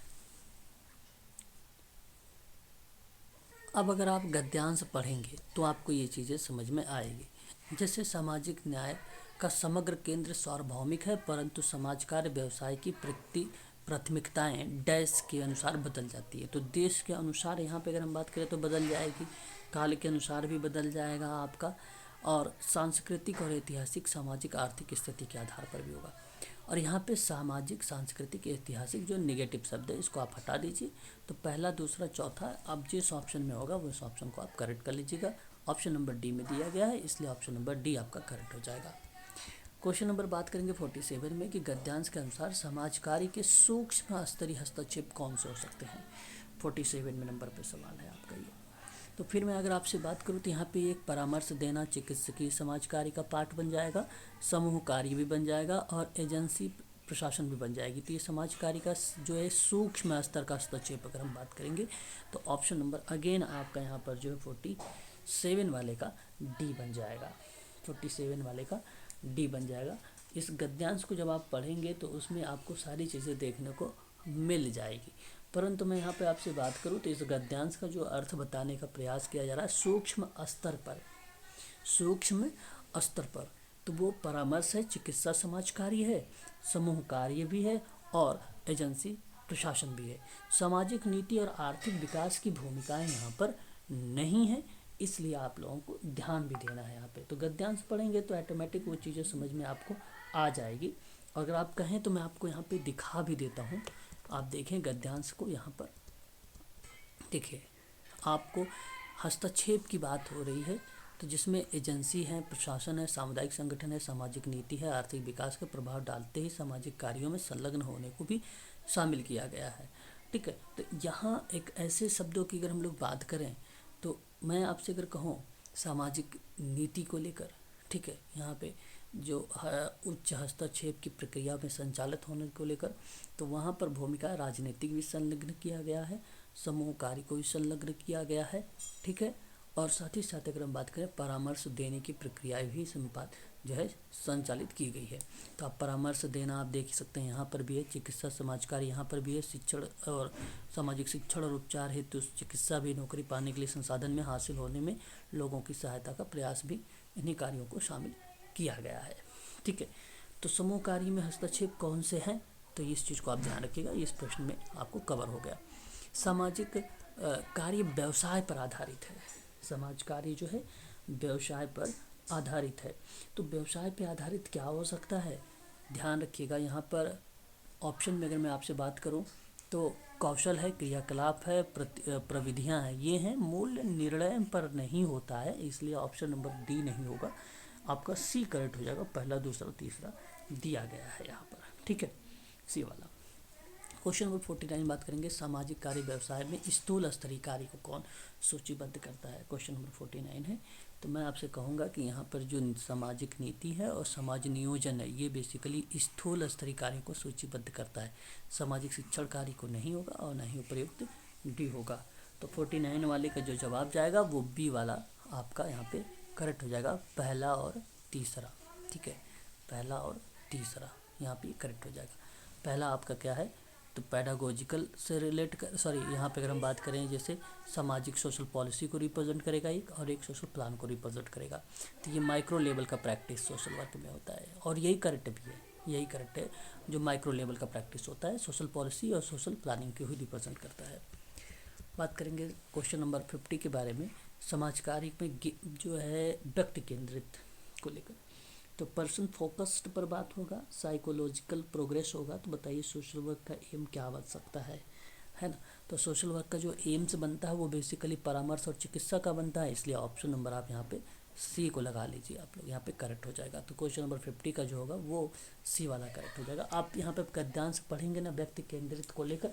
अब अगर आप गद्यांश पढ़ेंगे तो आपको ये चीज़ें समझ में आएगी। जैसे सामाजिक न्याय का समग्र केंद्र सार्वभौमिक है, परंतु समाज कार्य व्यवसाय की प्राथमिकताएं डैश के अनुसार बदल जाती है। तो देश के अनुसार यहाँ पे अगर हम बात करें तो बदल जाएगी, काल के अनुसार भी बदल जाएगा आपका, और सांस्कृतिक और ऐतिहासिक सामाजिक आर्थिक स्थिति के आधार पर भी होगा। और यहाँ पे सामाजिक सांस्कृतिक ऐतिहासिक जो नेगेटिव शब्द है इसको आप हटा दीजिए। तो पहला दूसरा चौथा अब जिस ऑप्शन में होगा वो इस ऑप्शन को आप करेक्ट कर लीजिएगा। ऑप्शन नंबर डी में दिया गया है, इसलिए ऑप्शन नंबर डी आपका करेक्ट हो जाएगा। क्वेश्चन नंबर बात करेंगे 47 में कि गद्यांश के अनुसार समाज कार्य के सूक्ष्म स्तरीय हस्तक्षेप कौन से हो सकते हैं। 47 में नंबर पे सवाल है आपका ये। तो फिर मैं अगर आपसे बात करूँ तो यहाँ पे एक परामर्श देना चिकित्सकीय समाज कार्य का पार्ट बन जाएगा, समूह कार्य भी बन जाएगा और एजेंसी प्रशासन भी बन जाएगी। तो ये समाज कार्य का जो है सूक्ष्म स्तर का हस्तक्षेप अगर हम बात करेंगे तो ऑप्शन नंबर अगेन आपका यहाँ पर जो है 47 वाले का डी बन जाएगा। 47 वाले का डी बन जाएगा। इस गद्यांश को जब आप पढ़ेंगे तो उसमें आपको सारी चीज़ें देखने को मिल जाएगी। परंतु मैं यहाँ पे आपसे बात करूँ तो इस गद्यांश का जो अर्थ बताने का प्रयास किया जा रहा है सूक्ष्म स्तर पर, सूक्ष्म स्तर पर, तो वो परामर्श है, चिकित्सा समाज कार्य है, समूह कार्य भी है और एजेंसी प्रशासन भी है। सामाजिक नीति और आर्थिक विकास की भूमिकाएं यहाँ पर नहीं है, इसलिए आप लोगों को ध्यान भी देना है यहाँ पे। तो गद्यांश पढ़ेंगे तो ऑटोमेटिक वो चीज़ें समझ में आपको आ जाएगी। और अगर आप कहें तो मैं आपको यहाँ पे दिखा भी देता हूँ। आप देखें गद्यांश को, यहाँ पर देखिए आपको हस्तक्षेप की बात हो रही है, तो जिसमें एजेंसी है, प्रशासन है, सामुदायिक संगठन है, सामाजिक नीति है, आर्थिक विकास का प्रभाव डालते ही सामाजिक कार्यों में संलग्न होने को भी शामिल किया गया है। ठीक है, तो यहाँ एक ऐसे शब्दों की अगर हम लोग बात करें तो मैं आपसे अगर कहूँ सामाजिक नीति को लेकर, ठीक है, यहाँ पे जो उच्च हस्तक्षेप की प्रक्रिया में संचालित होने को लेकर, तो वहाँ पर भूमिका राजनीतिक भी संलग्न किया गया है, समूह कार्य को भी संलग्न किया गया है। ठीक है, और साथ ही साथ अगर हम बात करें परामर्श देने की प्रक्रिया भी संपाद जो है संचालित की गई है। तो आप परामर्श देना आप देख सकते हैं, यहाँ पर भी है, चिकित्सा समाज कार्य यहाँ पर भी है, शिक्षण और सामाजिक शिक्षण और उपचार हेतु चिकित्सा भी, नौकरी पाने के लिए संसाधन में हासिल होने में लोगों की सहायता का प्रयास भी इन्हीं कार्यों को शामिल किया गया है। ठीक है, तो समूह कार्य में हस्तक्षेप कौन से हैं, तो इस चीज़ को आप ध्यान रखिएगा, इस प्रश्न में आपको कवर हो गया। सामाजिक कार्य व्यवसाय पर आधारित है, समाज कार्य जो है व्यवसाय पर आधारित है। तो व्यवसाय पर आधारित क्या हो सकता है, ध्यान रखिएगा। यहाँ पर ऑप्शन में अगर मैं आपसे बात करूँ तो कौशल है, क्रियाकलाप है, प्रविधियाँ हैं, ये हैं। मूल्य निर्णय पर नहीं होता है, इसलिए ऑप्शन नंबर डी नहीं होगा, आपका सी करेक्ट हो जाएगा। पहला, दूसरा, तीसरा दिया गया है यहाँ पर। ठीक है, सी वाला। क्वेश्चन नंबर 49 बात करेंगे सामाजिक कार्य व्यवसाय में स्थूल स्तरीय कार्य को कौन सूचीबद्ध करता है। क्वेश्चन नंबर 49 है। तो मैं आपसे कहूँगा कि यहाँ पर जो सामाजिक नीति है और समाज नियोजन है, ये बेसिकली स्थूल स्तरीय कार्य को सूचीबद्ध करता है। सामाजिक शिक्षण कार्य को नहीं होगा और ना ही उपयुक्त डी होगा। तो 49 वाले का जो जवाब जाएगा वो बी वाला आपका यहाँ पे करेक्ट हो जाएगा, पहला और तीसरा। ठीक है, पहला और तीसरा यहाँ पे करेक्ट हो जाएगा। पहला आपका क्या है, तो पैडागोजिकल से रिलेट कर, सॉरी यहाँ पे अगर हम बात करें जैसे सामाजिक सोशल पॉलिसी को रिप्रेजेंट करेगा एक, और एक सोशल प्लान को रिप्रेजेंट करेगा। तो ये माइक्रो लेवल का प्रैक्टिस सोशल वर्क में होता है और यही करेक्ट भी है, यही करेक्ट है। जो माइक्रो लेवल का प्रैक्टिस होता है सोशल पॉलिसी और सोशल प्लानिंग को ही रिप्रेजेंट करता है। बात करेंगे क्वेश्चन नंबर 50 के बारे में, समाज कार्य में जो है व्यक्ति केंद्रित को लेकर। तो पर्सन फोकस्ड पर बात होगा, साइकोलॉजिकल प्रोग्रेस होगा। तो बताइए सोशल वर्क का एम क्या बन सकता है ना। तो सोशल वर्क का जो एम्स बनता है वो बेसिकली परामर्श और चिकित्सा का बनता है, इसलिए ऑप्शन नंबर आप यहाँ पे सी को लगा लीजिए, आप लोग यहाँ पे करेक्ट हो जाएगा। तो क्वेश्चन नंबर 50 का जो होगा वो सी वाला करेक्ट हो जाएगा। आप यहाँ पे गद्यांश पढ़ेंगे ना व्यक्ति केंद्रित को लेकर,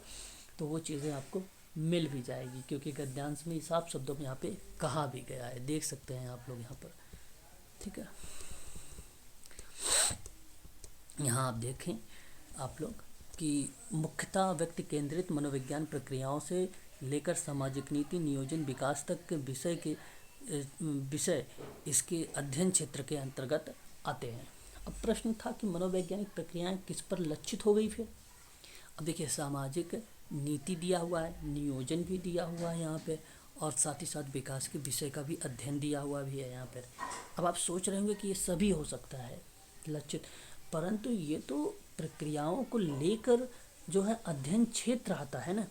तो वो चीज़ें आपको मिल भी जाएगी, क्योंकि गद्यांश में साफ शब्दों में यहाँ पे कहा भी गया है, देख सकते हैं आप लोग यहाँ पर। ठीक है, यहाँ आप देखें आप लोग कि मुख्यतः व्यक्ति केंद्रित मनोविज्ञान प्रक्रियाओं से लेकर सामाजिक नीति नियोजन विकास तक के विषय इसके अध्ययन क्षेत्र के अंतर्गत आते हैं। अब प्रश्न था कि मनोवैज्ञानिक प्रक्रियाएं किस पर लक्षित हो गई फिर। अब देखिए सामाजिक नीति दिया हुआ है, नियोजन भी दिया हुआ है यहाँ पे, और साथ ही साथ विकास के विषय का भी अध्ययन दिया हुआ भी है यहाँ पर। अब आप सोच रहे होंगे कि ये सभी हो सकता है लक्षित, परंतु ये तो प्रक्रियाओं को लेकर जो है अध्ययन क्षेत्र आता है ना।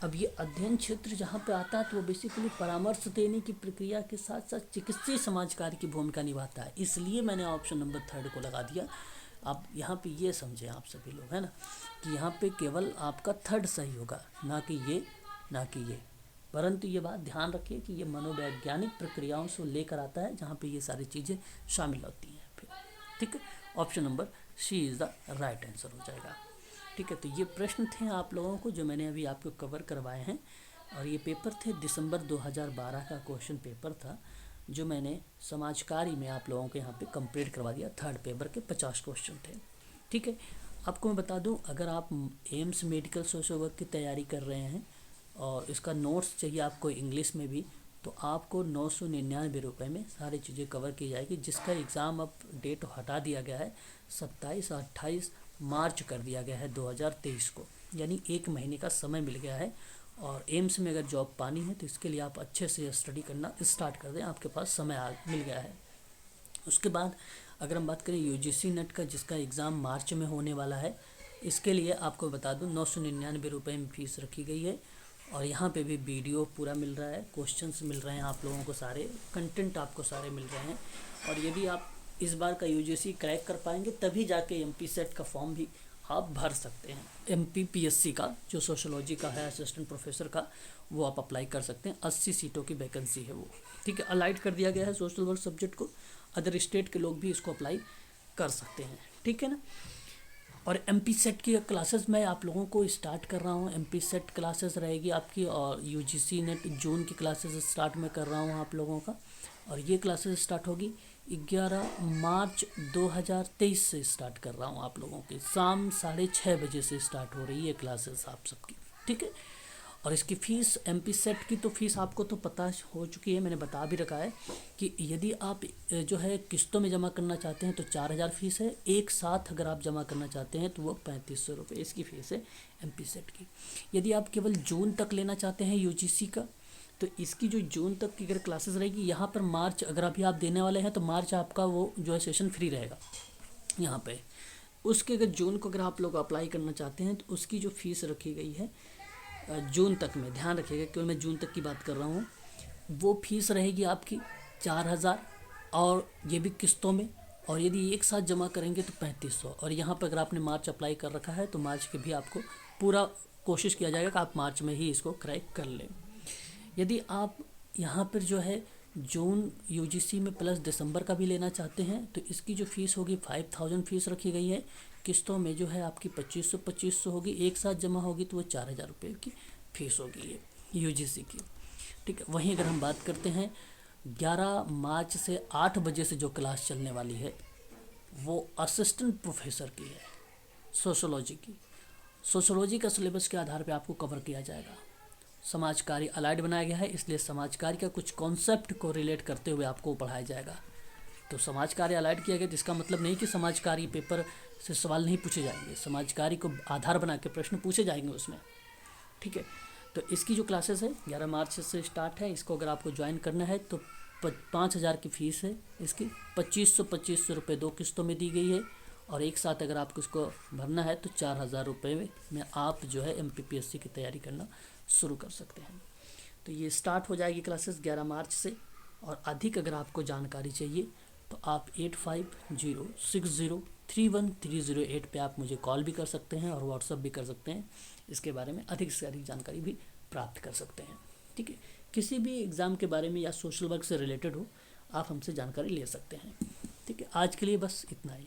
अब ये अध्ययन क्षेत्र जहाँ पे आता है तो वो बेसिकली परामर्श देने की प्रक्रिया के साथ साथ चिकित्सीय समाज कार्य की भूमिका निभाता है, इसलिए मैंने ऑप्शन नंबर 3 को लगा दिया। आप यहाँ पे ये समझें आप सभी लोग, है ना, कि यहाँ पे केवल आपका 3 सही होगा, ना कि ये, परंतु ये बात ध्यान रखिए कि ये मनोवैज्ञानिक प्रक्रियाओं से लेकर आता है जहाँ पे ये सारी चीज़ें शामिल होती हैं। फिर ठीक है, option number C is the right answer हो जाएगा। ठीक है, तो ये प्रश्न थे आप लोगों को जो मैंने अभी आपको कवर करवाए हैं, और ये पेपर थे दिसंबर 2012 का क्वेश्चन पेपर था, जो मैंने समाज कार्य में आप लोगों के यहाँ पे कंप्लीट करवा दिया। थर्ड पेपर के 50 क्वेश्चन थे। ठीक है, आपको मैं बता दूं, अगर आप एम्स मेडिकल सोशल वर्क की तैयारी कर रहे हैं और इसका नोट्स चाहिए आपको इंग्लिश में भी, तो आपको 999 रुपये में सारी चीज़ें कवर की जाएगी, जिसका एग्ज़ाम अब डेट हटा दिया गया है, 27 और 28 मार्च कर दिया गया है 2023 को, यानी 1 महीने का समय मिल गया है। और एम्स में अगर जॉब पानी है तो इसके लिए आप अच्छे से स्टडी करना स्टार्ट कर दें, आपके पास समय मिल गया है। उसके बाद अगर हम बात करें यूजीसी नेट का, जिसका एग्ज़ाम मार्च में होने वाला है, इसके लिए आपको बता दूं 999 रुपये में फ़ीस रखी गई है। और यहाँ पे भी वीडियो पूरा मिल रहा है, क्वेश्चंस मिल रहे हैं आप लोगों को, सारे कंटेंट आपको सारे मिल रहे हैं। और यदि आप इस बार का यूजीसी क्रैक कर पाएंगे तभी जाके एमपी सेट का फॉर्म भी आप भर सकते हैं। एमपीपीएससी का जो सोशोलॉजी का है असिस्टेंट प्रोफेसर का, वो आप अप्लाई कर सकते हैं। 80 सीटों की वैकेंसी है वो। ठीक है, अलाइट कर दिया गया है सोशल वर्क सब्जेक्ट को। अदर स्टेट के लोग भी इसको अप्लाई कर सकते हैं। ठीक है ना। और एमपी सेट की क्लासेस मैं आप लोगों को स्टार्ट कर रहा हूँ। एमपी सेट क्लासेस रहेगी आपकी, और यूजीसी नेट जून की क्लासेस स्टार्ट मैं कर रहा हूँ आप लोगों का। और ये क्लासेस स्टार्ट होगी 11 मार्च 2023 से स्टार्ट कर रहा हूँ आप लोगों की। शाम 6:30 बजे से स्टार्ट हो रही है क्लासेस आप सबकी। ठीक है, और इसकी फ़ीस एमपी सेट की तो फ़ीस आपको तो पता हो चुकी है, मैंने बता भी रखा है कि यदि आप जो है किस्तों में जमा करना चाहते हैं तो 4000 फ़ीस है। एक साथ अगर आप जमा करना चाहते हैं तो वो 3500 रुपये इसकी फ़ीस है एमपी सेट की। यदि आप केवल जून तक लेना चाहते हैं यूजीसी का, तो इसकी जो जून तक की अगर क्लासेस रहेगी, यहाँ पर मार्च अगर अभी आप देने वाले हैं तो मार्च आपका वो जो है सेशन फ्री रहेगा यहाँ पे। उसके अगर जून को अगर आप लोग अप्लाई करना चाहते हैं तो उसकी जो फ़ीस रखी गई है जून तक में, ध्यान रखिएगा क्योंकि मैं जून तक की बात कर रहा हूँ, वो फीस रहेगी आपकी 4000, और ये भी किस्तों में। और यदि एक साथ जमा करेंगे तो 3500। और यहाँ पर अगर आपने मार्च अप्लाई कर रखा है तो मार्च के भी आपको पूरा कोशिश किया जाएगा कि आप मार्च में ही इसको क्रैक कर लें। यदि आप यहाँ पर जो है जून यूजीसी में प्लस दिसंबर का भी लेना चाहते हैं तो इसकी जो फ़ीस होगी 5000 फ़ीस रखी गई है। किस्तों में जो है आपकी 2500 होगी, एक साथ जमा होगी तो वो 4000 रुपये की फ़ीस होगी ये यूजीसी की। ठीक है, वहीं अगर हम बात करते हैं 11 मार्च से 8 बजे से जो क्लास चलने वाली है वो असिस्टेंट प्रोफेसर की है, सोशोलॉजी की। सोशोलॉजी का सिलेबस के आधार पर आपको कवर किया जाएगा। समाज कार्य अलाइड बनाया गया है, इसलिए समाज कार्य का कुछ कॉन्सेप्ट को रिलेट करते हुए आपको पढ़ाया जाएगा। तो समाज कार्य अलाइड किया गया तो इसका मतलब नहीं कि समाज कार्य पेपर से सवाल नहीं पूछे जाएंगे, समाज कार्य को आधार बना के प्रश्न पूछे जाएंगे उसमें। ठीक है, तो इसकी जो क्लासेस है 11 मार्च से स्टार्ट है। इसको अगर आपको ज्वाइन करना है तो 5000 की फ़ीस है इसकी। 2500 रुपये 2 किस्तों में दी गई है। और एक साथ अगर आपको इसको भरना है तो 4000 रुपये में आप जो है एमपीपीएससी की तैयारी करना शुरू कर सकते हैं। तो ये स्टार्ट हो जाएगी क्लासेस 11 मार्च से। और अधिक अगर आपको जानकारी चाहिए तो आप 8506031308 पे आप मुझे कॉल भी कर सकते हैं और व्हाट्सअप भी कर सकते हैं। इसके बारे में अधिक से अधिक जानकारी भी प्राप्त कर सकते हैं। ठीक है, किसी भी एग्ज़ाम के बारे में या सोशल वर्क से रिलेटेड हो, आप हमसे जानकारी ले सकते हैं। ठीक है, आज के लिए बस इतना ही।